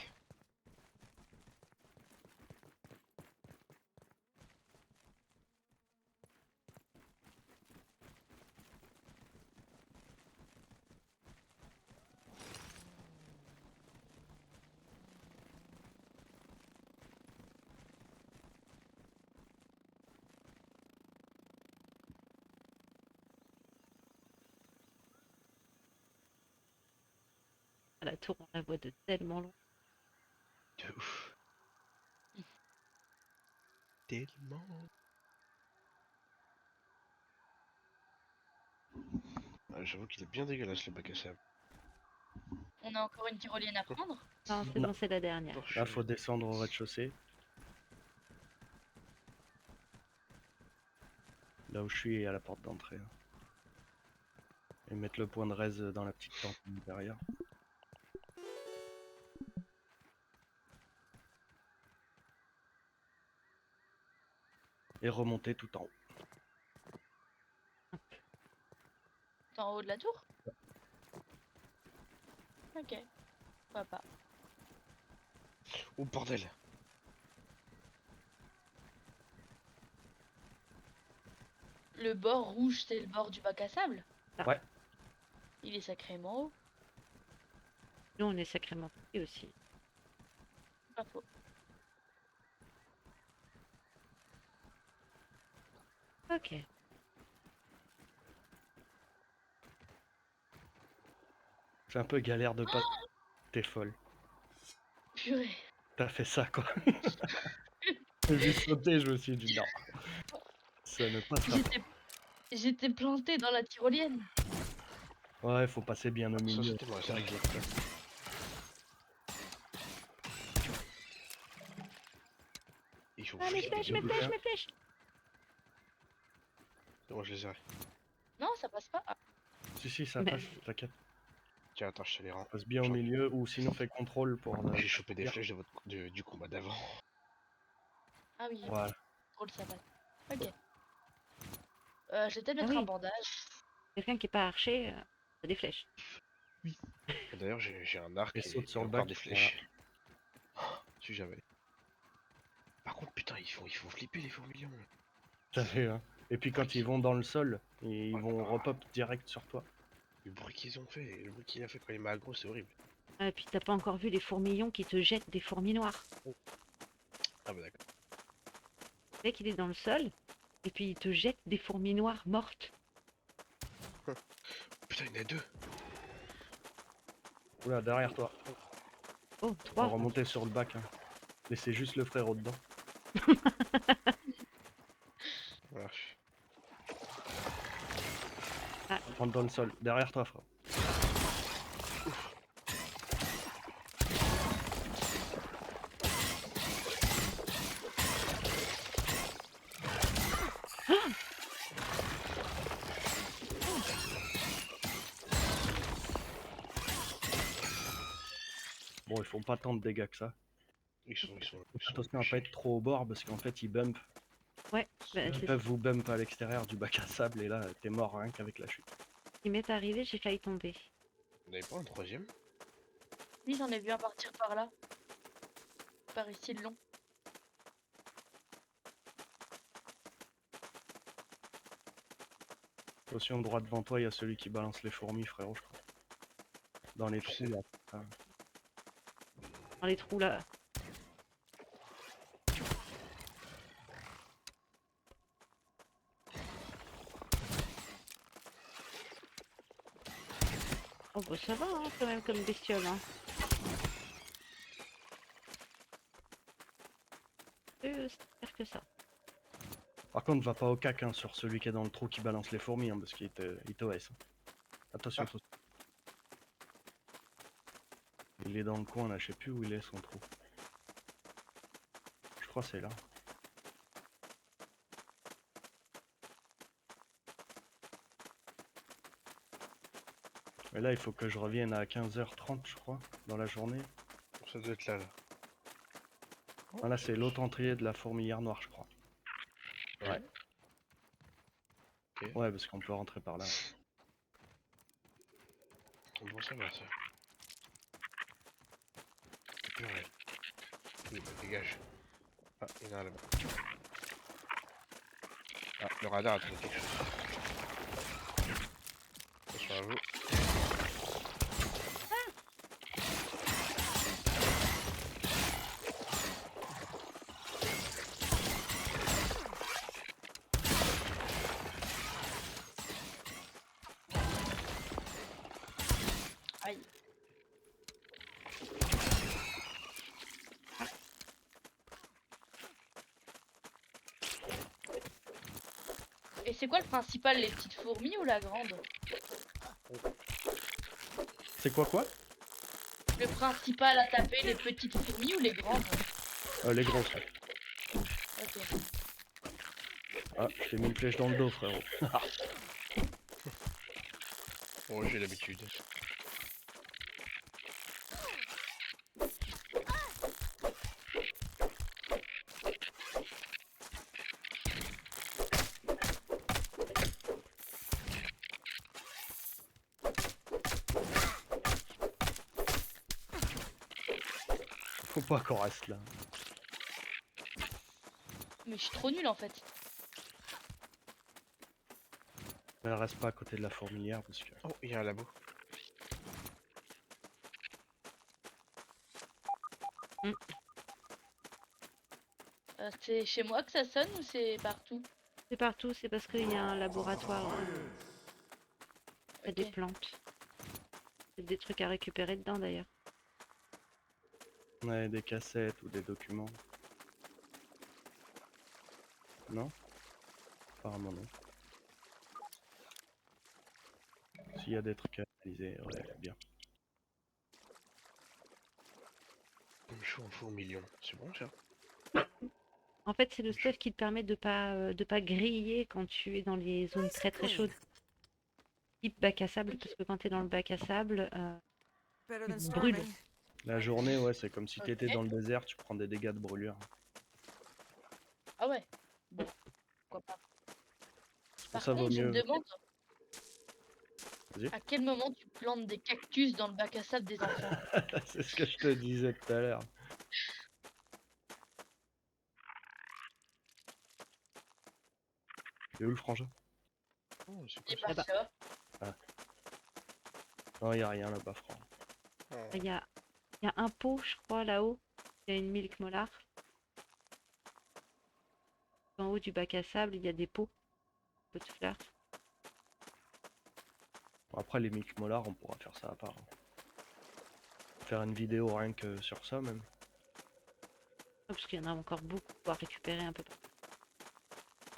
La tour, on la voit de tellement loin.
De ouf. Tellement. Ah, j'avoue qu'il est bien dégueulasse le bac à sable.
On a encore une tyrolienne à prendre.
Non, c'est
Non.
bon, c'est la dernière.
Oh, je
Là,
suis-
faut descendre au rez-de-chaussée. Là où je suis et à la porte d'entrée. Hein. Et mettre le point de res dans la petite tente derrière. Et remonter tout en haut.
T'es en haut de la tour. Ok. Pourquoi pas.
Oh bordel.
Le bord rouge, c'est le bord du bac à sable.
Ouais.
Il est sacrément haut.
Nous, on est sacrément petits aussi.
Pas faux.
Ok.
C'est un peu galère de pas. T'es folle.
Purée.
T'as fait ça quoi. J'ai vu sauter, je me suis dit non. Ça ne passera pas.
J'étais planté dans la tyrolienne.
Ouais, faut passer bien au
Ça,
milieu.
c'était moi, ça.
C'est exact.
faut
Ah, mes
flipper
flèches,
de
mes
ouf.
flèches, mes flèches!
C'est bon, je les ai.
Non, ça passe pas. Ah,
Si, ça
Mais-
passe, t'inquiète.
Tiens, attends, je te les rends.
Passe bien au
J'en-
milieu, ou sinon fais contrôle pour...
J'ai chopé des
tir.
flèches du combat d'avant.
ah oui,
Voilà.
drôle ça passe. Ok. Je vais peut-être
Ah
mettre un
oui.
bandage.
Quelqu'un qui est pas archer, a des flèches.
D'ailleurs, j'ai un arc
Et
et,
saute sur
et
le
encore
bac,
des flèches. Si jamais. Par contre, putain, ils font flipper les fourmilions.
T'as vu, hein. Et puis quand ils vont dans le sol, ils vont repop direct sur toi.
Le bruit qu'ils ont fait, le bruit qu'il a fait quand il m'a aggro, c'est horrible.
Et puis t'as pas encore vu les fourmillons qui te jettent des fourmis noires.
Ah bah d'accord.
Le mec il est dans le sol, et puis il te jette des fourmis noires mortes.
Putain, il y en a deux.
Oula, derrière toi.
Oh,
On va
3.
remonter sur le bac. Hein. Laissez juste le frérot dedans.
Voilà.
Rentre dans le sol. Derrière toi, frère. Bon, ils font pas tant de dégâts que ça.
Ils sont
Attention à pas être trop au bord parce qu'en fait ils bump.
Ouais, bah,
Ils
c'est
peuvent vous bump à l'extérieur du bac à sable et là t'es mort rien qu'avec la chute.
ce qui m'est arrivé, j'ai failli tomber.
Vous n'avez pas un troisième?
Oui, j'en ai vu un partir par là. Par ici le long.
Attention, droit devant toi, il y a celui qui balance les fourmis, frérot, je crois. Dans les
Je
trous
sais.
là. Ah.
Dans les trous là. Oh bah ça va hein, quand même comme bestiole. Hein. C'est pire que ça.
Par contre, va pas au cac hein, sur celui qui est dans le trou qui balance les fourmis hein, parce qu'il t'OS. Hein. Attention,
Ah.
attention. Il est dans le coin là, je sais plus où il est son trou. Je crois que c'est là. Et là, il faut que je revienne à 15h30, je crois, dans la journée.
Ça doit être là, là.
Ah, là, c'est l'autre entrée de la fourmilière noire, je crois.
Ouais.
Ouais, parce qu'on peut rentrer par là.
Bon, ça va, ça. Purée. Oui, bah, dégage. Ah, il y en a un là-bas. Ah, le radar a trouvé quelque chose. Attention à vous.
Aïe. Et c'est quoi le principal, les petites fourmis ou la grande?
C'est quoi?
Le principal à taper, les petites fourmis ou les grandes?
Les grosses. Ouais.
Ok.
Ah, je t'ai mis une flèche dans le dos, frérot.
Bon, j'ai l'habitude.
Faut pas qu'on reste là.
Mais je suis trop nulle en fait.
Elle reste pas à côté de la fourmilière parce que...
Oh, il y a un labo.
C'est chez moi que ça sonne ou c'est partout?
C'est partout, c'est parce qu'il y a un laboratoire. Il y a des
Ok.
plantes. Il y a des trucs à récupérer dedans d'ailleurs.
Ouais, des cassettes ou des documents. Non? Apparemment non. S'il y a des trucs à analyser, ouais, bien.
Comme chaud en fourmilion. C'est bon, ça?
En fait, c'est le stuff qui te permet de pas griller quand tu es dans les zones
Nice
très
and
très
clean.
chaudes, type bac à sable, parce que quand tu es dans le bac à sable,
Better
tu
than
te brûles.
starving.
La journée, ouais, c'est comme si t'étais
Ok.
dans le désert, tu prends des dégâts de brûlure.
Ah ouais. Bon, pourquoi pas.
Pour
Par
ça, vaut
contre, j'ai une
mieux.
demande.
Vas-y.
À quel moment tu plantes des cactus dans le bac à sable des enfants?
C'est ce que je te disais tout à l'heure. C'est où le frangin?
Oh, c'est
Et
quoi
pas
Là-bas.
ça.
Non, y a rien là-bas, frère.
ça?
Il y a, il y a un pot, je crois, là-haut. Il y a une milk molar. En haut du bac à sable, il y a des pots, pots de fleurs.
Bon, après, les Mick Molar, on pourra faire ça à part, hein. Faire une vidéo rien que sur ça, même.
Oh, parce qu'il y en a encore beaucoup à récupérer un peu partout.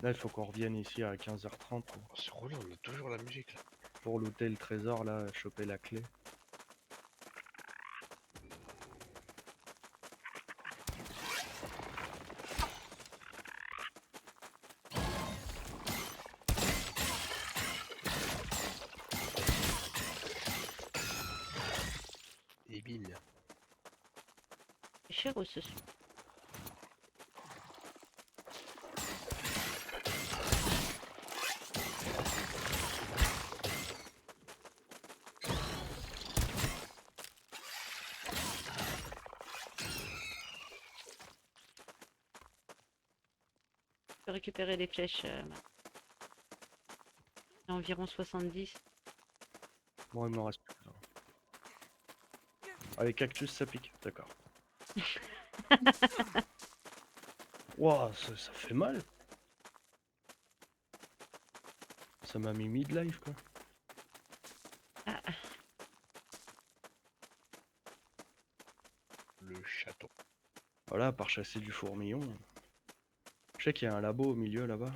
Là, il faut qu'on revienne ici à 15h30
Oh, c'est relou, on a toujours la musique là.
pour looter le trésor, là, choper la clé.
Et bim.
C'est cher ce soir. Je peux récupérer les flèches. J'ai environ 70.
Bon, il m'en reste plus que ça. Ah, les cactus, ça pique, d'accord. Ouah, ça fait mal. Ça m'a mis midlife, quoi.
Ah,
Le château.
Voilà, à part chasser du fourmillon. Je sais qu'il y a un labo au milieu, là-bas.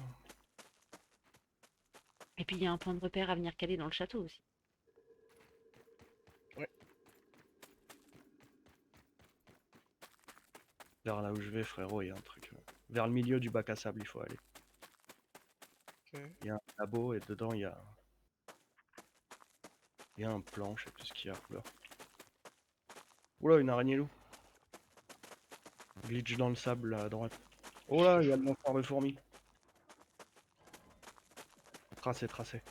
et puis il y a un point de repère à venir caler dans le château aussi.
Vers là où je vais, frérot, il y a un truc. Vers le milieu du bac à sable, il faut aller.
Ok.
Il y a un labo et dedans, il y a... Il y a un plan, je sais plus ce qu'il y a. Oula. Oula, une araignée loup. Glitch dans le sable, là, à droite. Oh là, il y a le lanceur de fourmis. Tracé, tracé.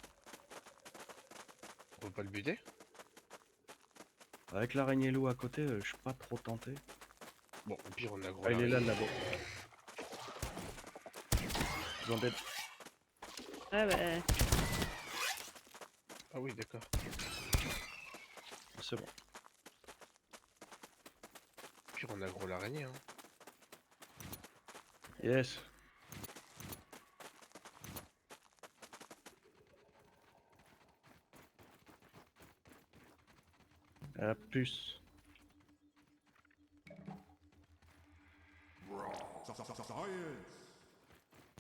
On peut pas le buter?
Avec l'araignée loup à côté, je suis pas trop tenté.
Bon, au pire, on a gros
Ah, il est là, le
l'araignée.
labo. Besoin d'aide.
Ouais, bah,
Ah oui, d'accord.
C'est bon.
Au pire, on a gros l'araignée. Hein.
Yes. La puce.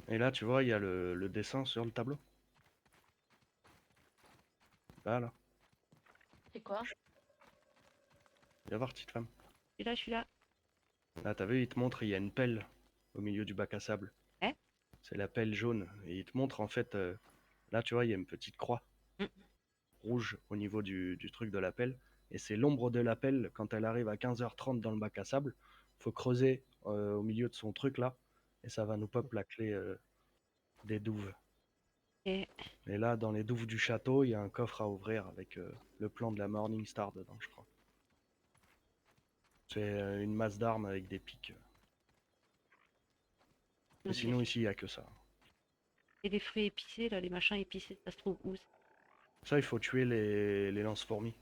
Et là, tu vois, il y a le dessin sur le tableau. Là, là.
C'est quoi?
Viens voir, petite femme.
je suis là.
Là, t'as vu, il te montre, il y a une pelle au milieu du bac à sable.
Ouais.
C'est la pelle jaune. Et il te montre, en fait, là, tu vois, il y a une petite croix
Mm.
rouge au niveau du truc de la pelle. Et c'est l'ombre de la pelle quand elle arrive à 15h30 dans le bac à sable. Faut creuser au milieu de son truc, là. Et ça va nous pop la clé des douves.
Et
Et là, dans les douves du château, il y a un coffre à ouvrir avec le plan de la Morning Star dedans, je crois. C'est une masse d'armes avec des pics. Mais
Ok.
sinon, ici, il n'y a que ça.
Et les fruits épicés, là, les machins épicés, ça se trouve où?
Ça, il faut tuer les lance-fourmis.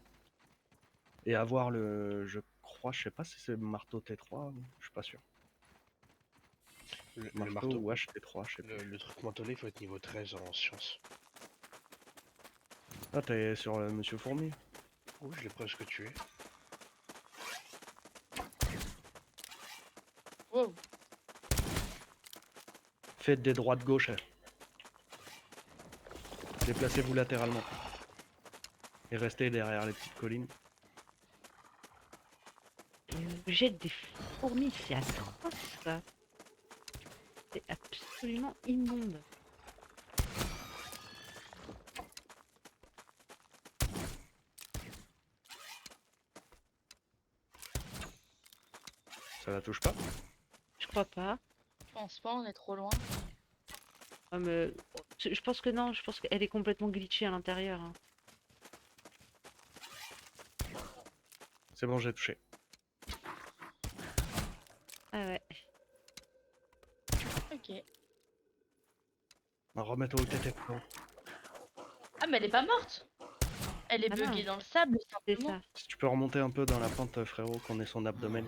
Et avoir le... Je crois, je sais pas si c'est marteau T3, je suis pas sûr.
Le
Marteau,
marteau.
ou HT3, je sais plus.
Le truc mentolé, il faut être niveau 13 en sciences.
Ah, t'es sur Monsieur Fourmi.
Oh, je l'ai presque tué.
Wow.
Faites des droites-gauche. Déplacez-vous latéralement. Et restez derrière les petites collines.
Le jet des fourmis, c'est atroce, ça. absolument immonde.
Ça la touche pas?
Je crois pas.
Je pense pas, on est trop loin.
Ah, mais je pense que non, je pense qu'elle est complètement glitchée à l'intérieur, hein.
C'est bon, j'ai touché.
Ah ouais.
Ok.
Remets-toi au TT, frérot.
Ah, mais elle est pas morte. Elle est
Ah non.
buggée dans le sable,
C'est
simplement.
ça.
Si tu peux remonter un peu dans la pente, frérot, qu'on ait son abdomen.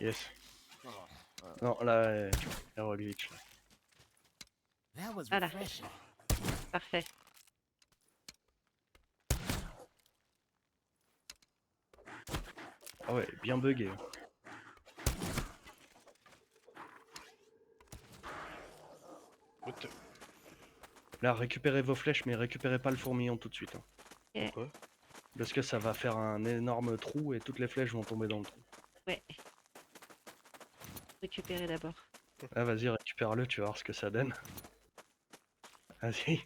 Yes. Non, là, Hero glitch. Là.
That was
Voilà.
refreshing.
Parfait.
Ah ouais, bien bugué.
What the-
Là, récupérez vos flèches, mais récupérez pas le fourmillon tout de suite. Hein.
Pourquoi?
Parce que ça va faire un énorme trou et toutes les flèches vont tomber dans le trou.
Ouais. Récupérer d'abord.
Ah, vas-y, récupère-le, tu vas voir ce que ça donne. Vas-y.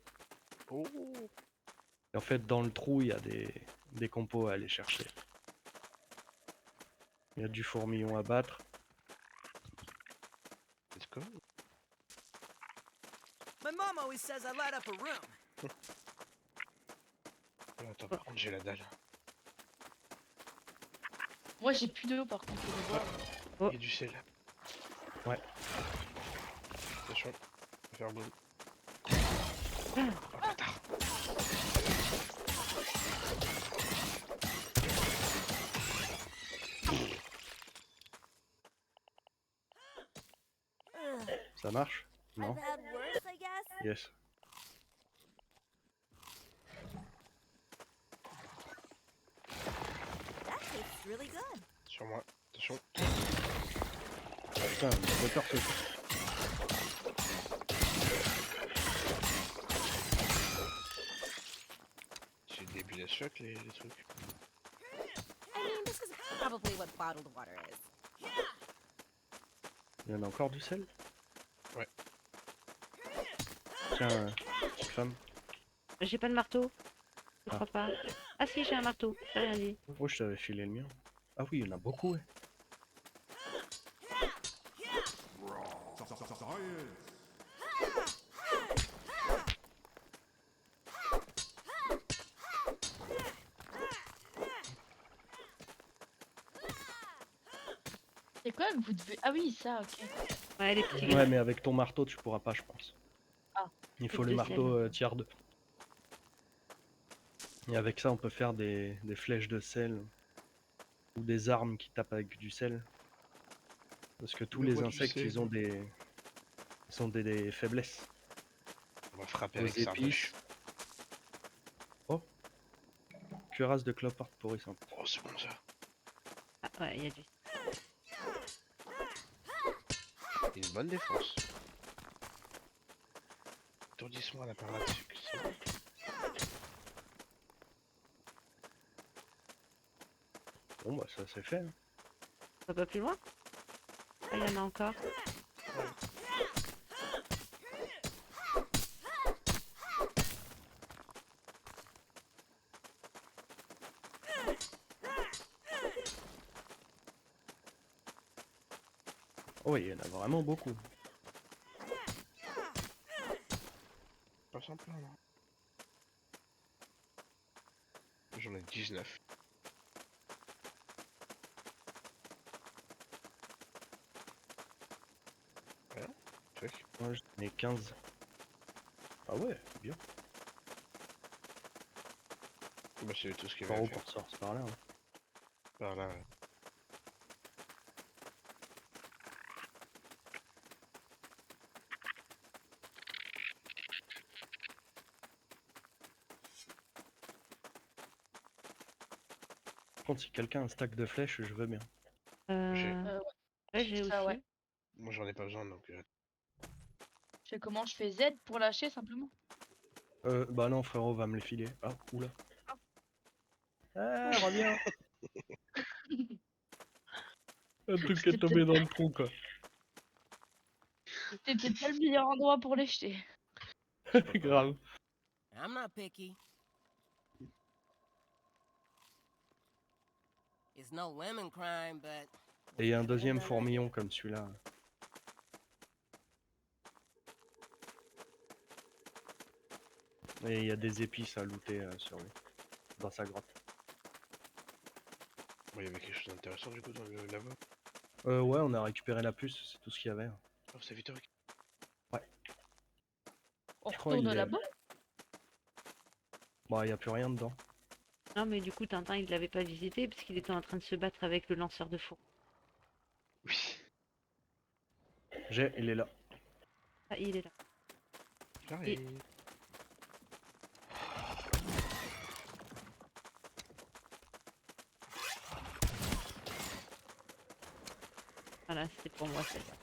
Oh.
Et en fait, dans le trou, il y a des compos à aller chercher. Il y a du fourmillon à battre.
Let's go.
My mom always says I light up a room.
Oh, attends, par contre, j'ai la dalle.
Moi, j'ai plus d'eau, par contre. je bois.
Oh.
Il y a du sel.
Ouais.
Attention, on va faire boum.
Ah.
Oh, bâtard.
Ça marche? Non?
I've had worse, I guess.
Yes.
That tastes really good.
Sur moi. Attention.
Putain, j'ai peur ce truc.
C'est débile à choc les trucs.
I mean, this is probably what bottled water is.
Il y en a encore du sel?
Ouais.
Tiens, petite femme.
J'ai pas de marteau. Je
Ah.
crois pas. Ah si, j'ai un marteau. J'ai rien dit.
Oh, je t'avais filé le mien. Ah oui, il y en a beaucoup, ouais.
C'est quoi que vous devez. Ah oui, ça, ok.
Ouais, les petits
Ouais, mais avec ton marteau, tu pourras pas, je pense.
Ah.
Il faut
Truc
le
de
marteau tiers 2. Et avec ça, on peut faire des flèches de sel. Ou des armes qui tapent avec du sel. Parce que tous
Le
les
roi du
insectes,
sel.
ils ont des faiblesses.
On va frapper
Aux
avec ça.
épices. Oh, cuirasse de cloporte pourrissante.
Oh, c'est bon ça.
Ah ouais, il y a du.
Une bonne défense. Étourdissement à la par là-dessus. c'est bon.
Bon, bah ça c'est fait. Hein.
On va pas plus loin? Ah, il y en a encore.
Oh, il y en a vraiment beaucoup.
Pas simple là. J'en ai 19. Voilà. Check.
Moi j'en ai 15. Ah ouais, bien.
Bah c'est tout ce qu'il y
Par
avait
où
à faire.
pour ça, c'est par là. Hein.
Par là. Ouais.
Par contre, si quelqu'un a un stack de flèches, je veux bien.
J'ai-
Ouais, j'ai
Ça,
aussi.
ouais.
Moi j'en ai pas besoin donc.
Je fais comment? Je fais Z pour lâcher, simplement.
Bah non, frérot, va me les filer. Ah, oula. Ah, reviens. Un truc
C'était
est tombé dans le trou, quoi.
c'était pas le meilleur endroit pour les jeter.
Grave.
I'm not picky. It's no lemon crime, but
Et il y a un deuxième fourmillon comme celui-là. Et il y a des épices à looter sur lui, dans sa grotte.
Bon, il y avait quelque chose d'intéressant du coup dans le labo.
Ouais, on a récupéré la puce, c'est tout ce qu'il y avait.
Oh, c'est Victor.
On
Je crois
retourne
il est-
là-bas.
Bah, il n'y a plus rien dedans.
Non, mais du coup, Tintin, il l'avait pas visité parce qu'il était en train de se battre avec le lanceur de four.
Oui.
Il est là.
Ah, il est là.
J'arrive.
Voilà, c'était pour moi celle-là.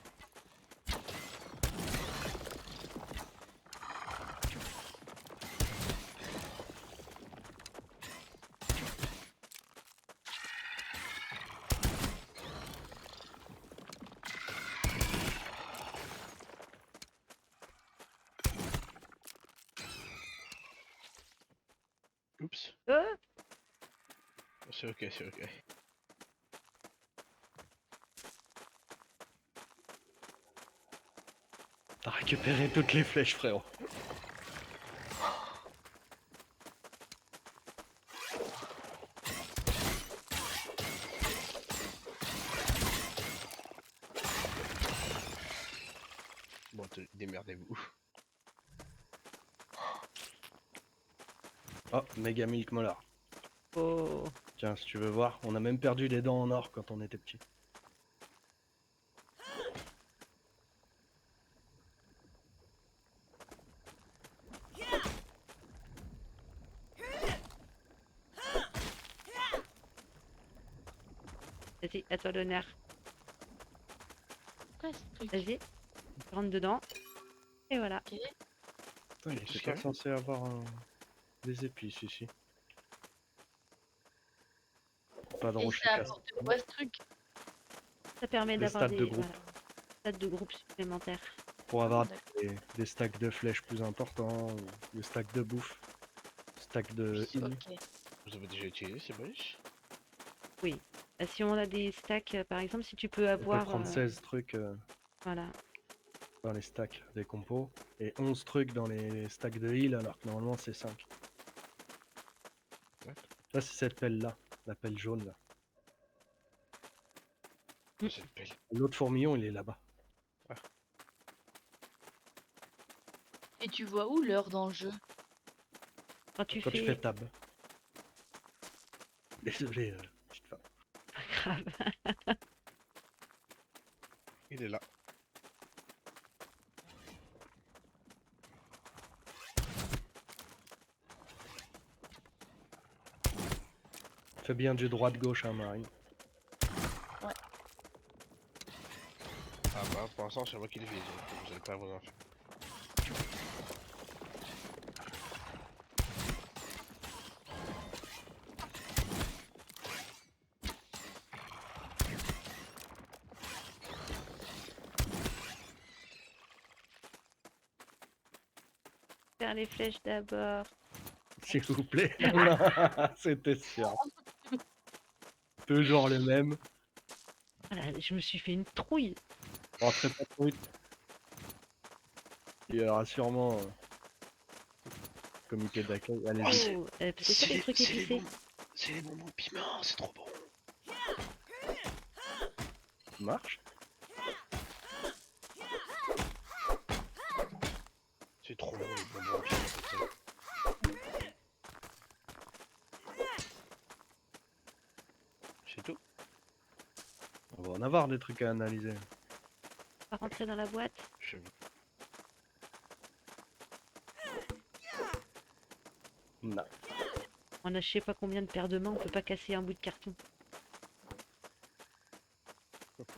Oups. C'est ok, c'est ok.
T'as récupéré toutes les flèches, frérot.
Bon, démerdez-vous.
Oh, Mega Milk Molar.
Oh,
Tiens, si tu veux voir, on a même perdu des dents en or quand on était petit.
vas-y, à toi l'honneur.
Quoi ce truc?
Vas-y, rentre dedans. Et voilà.
Ok.
Putain, il
Qu'est-ce
était
qu'il y
pas
a?
censé avoir des épices ici. Pas de
Et
rocher
ça
casse.
apporte quoi ce truc?
Ça permet
Des
d'avoir
stats
des
de groupe.
voilà, stats de groupe supplémentaires.
Pour avoir
D'accord.
des stacks de flèches plus importants, ou des stacks de bouffe, stacks de heal.
Ok.
Vous avez déjà utilisé ces bonus?
Si on a des stacks, par exemple, si tu peux
On peut
avoir...
prendre 16 trucs
voilà.
dans les stacks des compos et 11 trucs dans les stacks de heal alors que normalement c'est 5.
Ouais.
Ça c'est cette pelle là, la pelle jaune là.
Oh, cette pelle.
L'autre fourmillon il est là-bas.
Et tu vois où l'heure dans le jeu?
Quand tu
Quand tu
fais...
fais tab. Désolé, petite femme.
Pas grave.
Il est là.
Fais bien du droit-gauche hein Marie.
Ah bah, pour l'instant, c'est moi qui le vise, donc vous allez pas avoir d'infos.
Faire les flèches d'abord.
S'il vous plaît. C'était sûr. Toujours le même.
Voilà, je me suis fait une trouille.
Rentrez pas trop vite. Il y aura sûrement comité d'accueil. Allez-y.
Oh, c'est ça les trucs épicés.
C'est les bonbons de piment, c'est trop bon.
Ça marche.
C'est trop bon les bonbons de piment. C'est tout.
On va en avoir des trucs à analyser.
On va rentrer dans la boîte.
Je...
Non.
On a je sais pas combien de paires de mains, on peut pas casser un bout de carton.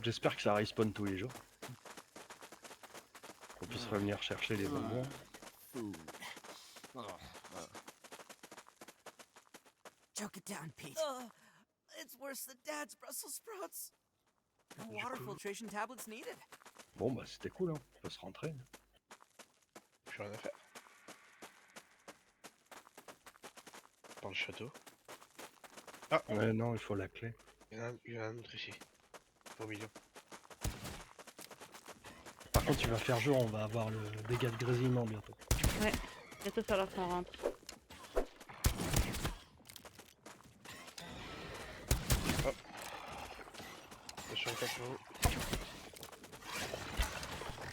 J'espère que ça respawn tous les jours. Qu'on puisse revenir chercher les bonbons.
food. Oh,
Choke it down, Pete.
it's worse than Dad's Brussels sprouts.
No water filtration tablets needed.
Bon bah c'était cool, hein. On peut se rentrer.
Plus rien à faire. Dans le château. Ah,
Ouais, non, il faut la clé.
il y en a un autre ici. Au milieu.
Par contre, tu vas faire jour, on va avoir le dégât de grésillement bientôt.
Ouais, bientôt falloir qu'on rentre.
Attention au capot.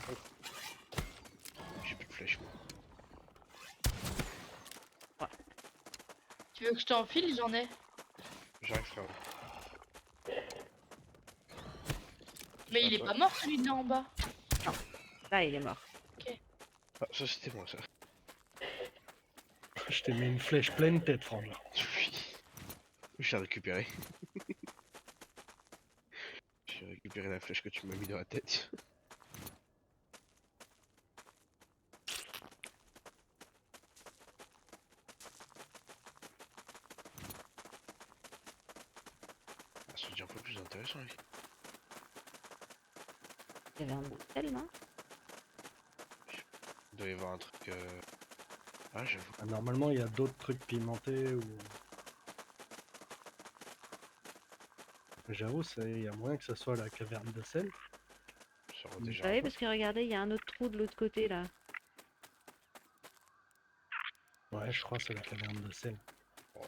Oh. J'ai plus de flèches, moi.
Tu veux que je t'enfile? J'en ai.
J'arrive, frère.
Mais il est pas mort celui de là en bas.
Là, il est mort.
Ah, ça c'était moi, ça.
Je t'ai mis une flèche pleine tête, Franck.
Oui. J'ai récupéré. J'ai récupéré la flèche que tu m'as mis dans la tête. Ah, ça devient un peu plus intéressant ici.
Il y avait un hôtel, non?
Il doit y avoir un truc. Ah, j'avoue.
Ah, normalement, il y a d'autres trucs pimentés ou. J'avoue, il y a moyen que ça soit la caverne de sel.
Ça rend
Vous
déjà.
savez, parce que regardez, il y a un autre trou de l'autre côté, là.
Ouais, je crois que c'est la caverne de sel.
Oh.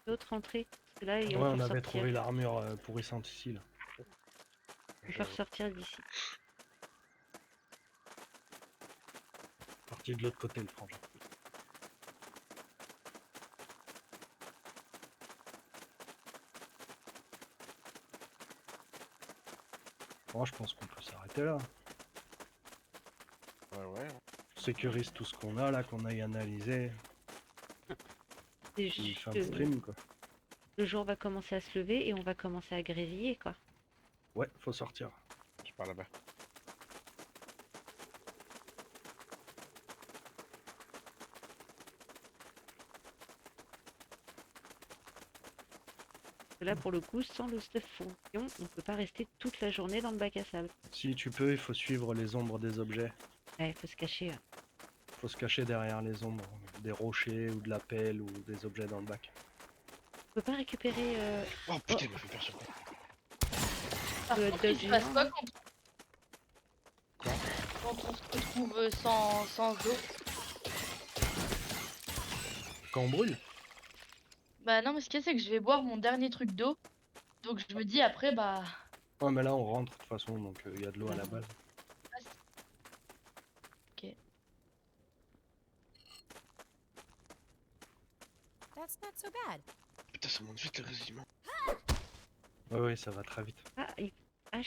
L'autre entrée. Parce que là,
Ouais,
on
on
peut
avait
ressortir.
trouvé l'armure pourrissante ici, là.
On peut ressortir d'ici.
Parti de l'autre côté, le frangin. Bon, je pense qu'on peut s'arrêter là.
Ouais.
On sécurise tout ce qu'on a là, qu'on aille analyser.
C'est
Il
juste
fait un
que
stream, quoi.
le jour va commencer à se lever et on va commencer à grésiller, quoi.
Ouais, faut sortir.
Je pars là-bas.
Parce que là, pour le coup, sans le stuff fonction, on peut pas rester toute la journée dans le bac à sable.
Si tu peux, il faut suivre les ombres des objets.
Ouais, il faut se cacher.
Faut se cacher derrière les ombres des rochers ou de la pelle ou des objets dans le bac.
On peut pas récupérer
Oh putain, il m'a fait peur ce con.
Par
Le
contre, il se
deuxième.
passe quoi quand on se retrouve sans eau?
Quand on brûle?
Bah non, mais ce qu'il y a, c'est que je vais boire mon dernier truc d'eau. Donc je me dis après, bah.
Ouais, mais là on rentre de toute façon, donc il y a de l'eau à la base.
That's not so bad.
Putain, ça monte vite le résumé.
Ouais, ouais, ça va très vite.
Ah,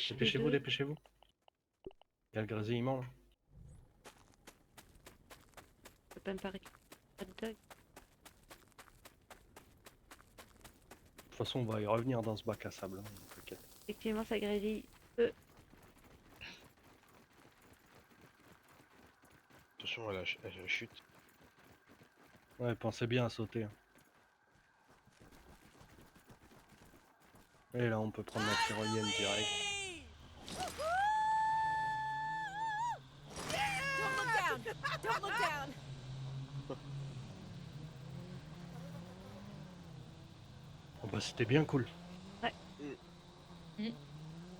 Dépêchez-vous,
H2.
dépêchez-vous. Il y a le grésillement là.
Je peux même pas récupérer hot dog.
De toute façon, on va y revenir dans ce bac à sable. Hein, t'inquiète.
Effectivement, ça grésille.
Attention à la chute.
Ouais, pensez bien à sauter. Hein. Et là, on peut prendre la tyrolienne direct.
Don't look down! Don't look down!
Oh bah, c'était bien cool.
Ouais.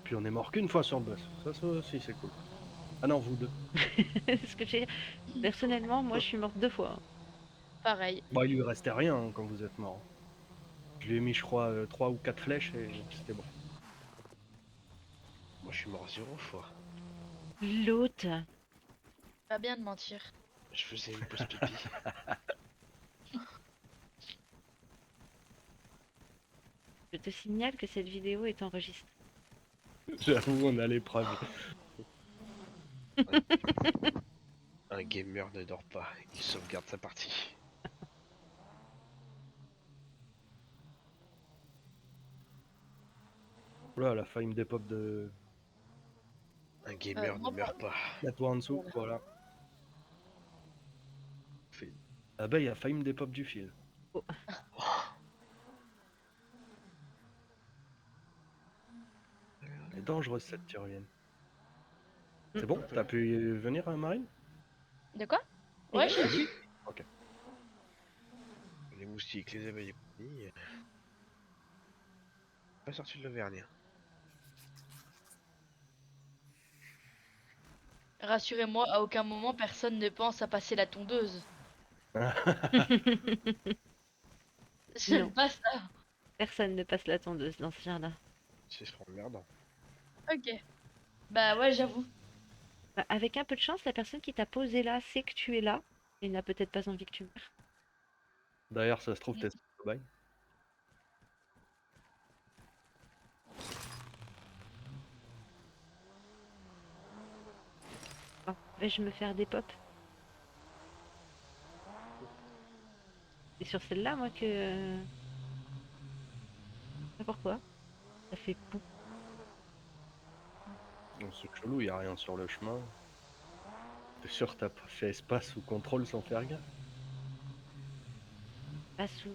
Puis on est mort qu'une fois sur le boss. Ça aussi, c'est cool. Ah non, vous deux.
Ce que j'ai. Personnellement, moi, je suis morte 2 fois.
Pareil.
Bah, il lui restait rien hein, quand vous êtes mort. Je lui ai mis, je crois, 3 ou 4 flèches et c'était bon.
Moi, je suis mort 0 fois.
L'autre.
Pas bien de mentir.
Je faisais une pause pipi.
Je te signale que cette vidéo est enregistrée.
J'avoue, on a l'épreuve.
Un gamer ne dort pas, il sauvegarde sa partie.
Là, la faille me dépop de.
Un gamer ne meurt pas.
La toi en dessous, voilà. Ah bah, il y a failli me dépop du fil. dangereuse cette tyrolienne.
Mm.
C'est bon? T'as pu venir, Marine?
De quoi?
Et
Ouais,
oui.
je suis dessus.
Ok.
Les moustiques, les abeilles et compagnie. Pas sorti de l'Auvergne.
Rassurez-moi, à aucun moment personne ne pense à passer la tondeuse. J'aime
Non,
pas ça.
personne ne passe la tondeuse dans ce jardin.
C'est trop emmerdant.
Ok. Bah ouais, j'avoue.
Bah, avec un peu de chance, la personne qui t'a posé là sait que tu es là et n'a peut-être pas envie que tu meurs.
D'ailleurs, ça se trouve, t'es cobaye.
Oh, vais-je me faire des pops? C'est sur celle-là, moi, que... Je sais pas pourquoi. Ça fait pou.
C'est chelou, y a rien sur le chemin. T'es sûr que t'as pas fait espace ou contrôle sans faire gaffe?
Pas sous...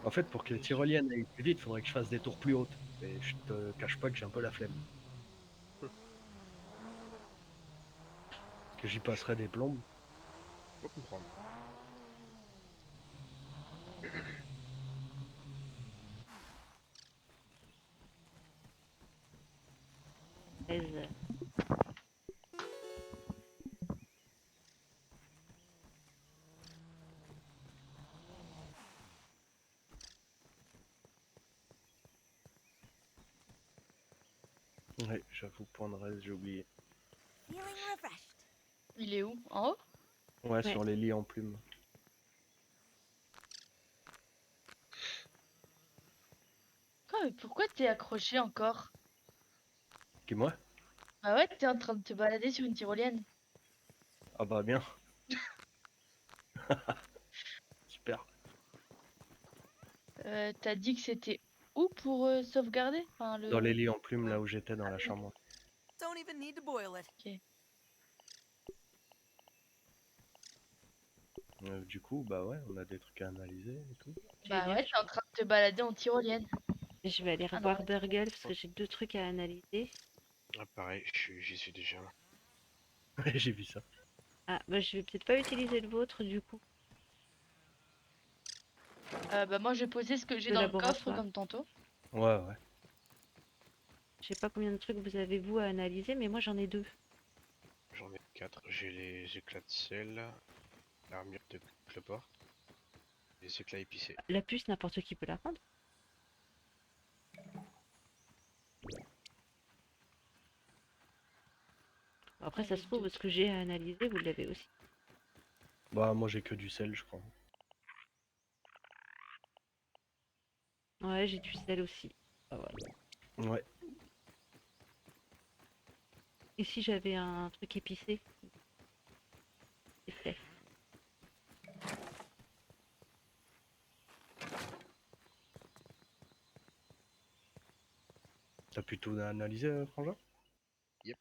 En fait, pour que les tyroliennes aillent plus vite, faudrait que je fasse des tours plus hautes. Et je te cache pas que j'ai un peu la flemme. Que j'y passerai des plombes.
Faut comprendre.
aise.
Ouais, j'avoue, point de reste, j'ai oublié.
Feeling refreshed.
Il est où? En haut?
Ouais,
Ouais.
sur les lits en plumes.
Quoi, mais pourquoi t'es accroché encore?
Qui, moi?
Bah ouais, t'es en train de te balader sur une tyrolienne.
Ah bah bien. Super.
T'as dit que c'était où pour sauvegarder? Enfin,
Dans les
le...
lits en plumes, là où j'étais dans la chambre.
Don't even need to boil it.
Du coup, bah ouais, on a des trucs à analyser et tout.
Bah
Génial.
ouais, t'es en train de te balader en tyrolienne.
Je vais aller
Ah non,
revoir Burgle parce que j'ai 2 trucs à analyser.
Ah, pareil, j'y suis déjà.
Ouais, j'ai vu ça.
Ah, bah je vais peut-être pas utiliser le vôtre du coup,
Bah moi, je vais poser ce que j'ai
le
dans le coffre
laboratoire.
comme tantôt.
Ouais, ouais.
Je sais pas combien de trucs vous avez vous à analyser, mais moi j'en ai 2.
J'en ai 4. J'ai les éclats de sel, l'armure de cloport, les éclats épicés.
La puce, n'importe qui peut la prendre. Après, ça se trouve, ce que j'ai à analyser, vous l'avez aussi.
Bah moi j'ai que du sel, je crois.
Ouais, j'ai du sel aussi. Ah ouais.
Ouais.
Et si j'avais un truc épicé? S'il te plaît.
T'as pu tout analyser, Frangin?
Yep.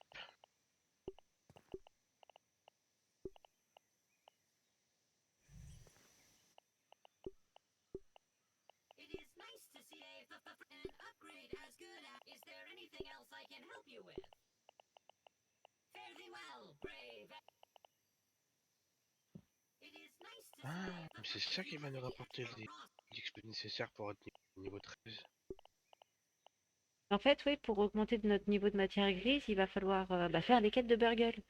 It is nice to see an upgrade as good as. Is there anything else I can help you with? Fare thee well, brave. It is nice to
Ah, mais c'est ça qui va nous rapporter l'XP nécessaire pour être niveau 13.
En fait, oui, pour augmenter notre niveau de matière grise, il va falloir faire les quêtes de Burgle. De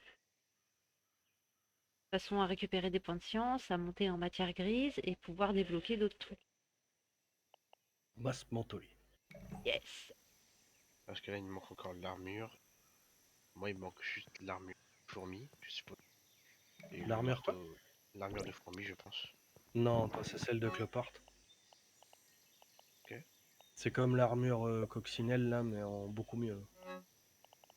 façon à récupérer des points de science, à monter en matière grise et pouvoir débloquer d'autres trucs.
Masse Montoli.
Yes!
Parce que là, il me manque encore l'armure. Moi, il me manque juste l'armure de fourmi, je suppose. Et
L'armure quoi?
L'armure de fourmi, je pense.
Non, toi c'est celle de Clopart.
Ok.
C'est comme l'armure coccinelle là, mais en beaucoup mieux.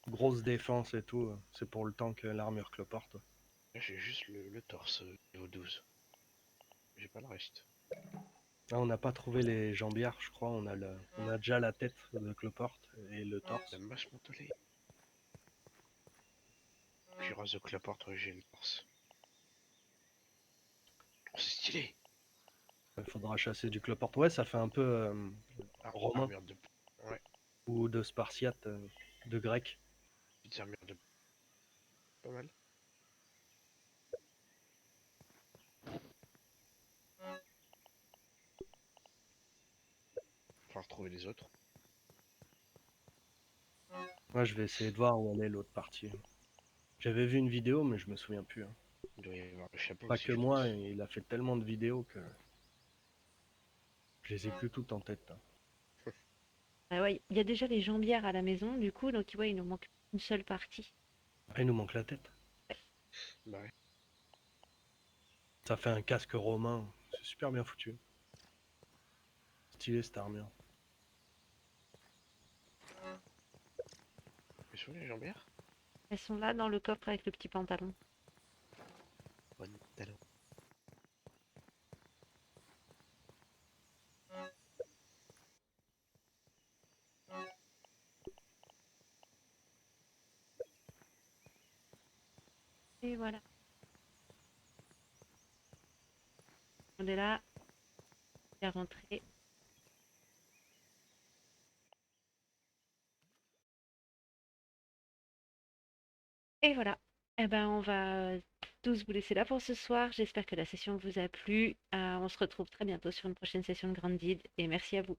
Grosse défense et tout, c'est pour le temps que l'armure Clopart.
Là, j'ai juste le torse niveau 12. J'ai pas le reste.
Là, on n'a pas trouvé les jambières, je crois. On a déjà la tête de Clopart et le torse.
La masse mentolée. Cuirasse de cloporte, j'ai le torse. Oh, c'est stylé!
Il faudra chasser du cloporte. Ouais, ça fait un peu romain
Armure de... Ouais,
ou de spartiate, de grec.
petite armure de... Pas mal. Faut retrouver les autres.
Moi, je vais essayer de voir où elle est l'autre partie. J'avais vu une vidéo, mais je me souviens plus, hein.
Il doit y avoir le chapeau
Pas
aussi,
que
je
moi,
pense.
il a fait tellement de vidéos que je les ai plus toutes en tête, hein.
Ah ouais, il y a déjà les jambières à la maison, du coup, donc ouais, il nous manque une seule partie.
Ah, il nous manque la tête.
Bah ouais.
Ça fait un casque romain. C'est super bien foutu. Stylé cette armure.
Ils sont où, les jambières?
Elles sont là dans le coffre avec le petit pantalon.
Bonne talon.
Et voilà. On est là, à rentrer. Et voilà. Eh ben, on va tous vous laisser là pour ce soir. J'espère que la session vous a plu. On se retrouve très bientôt sur une prochaine session de Grande Guide et merci à vous.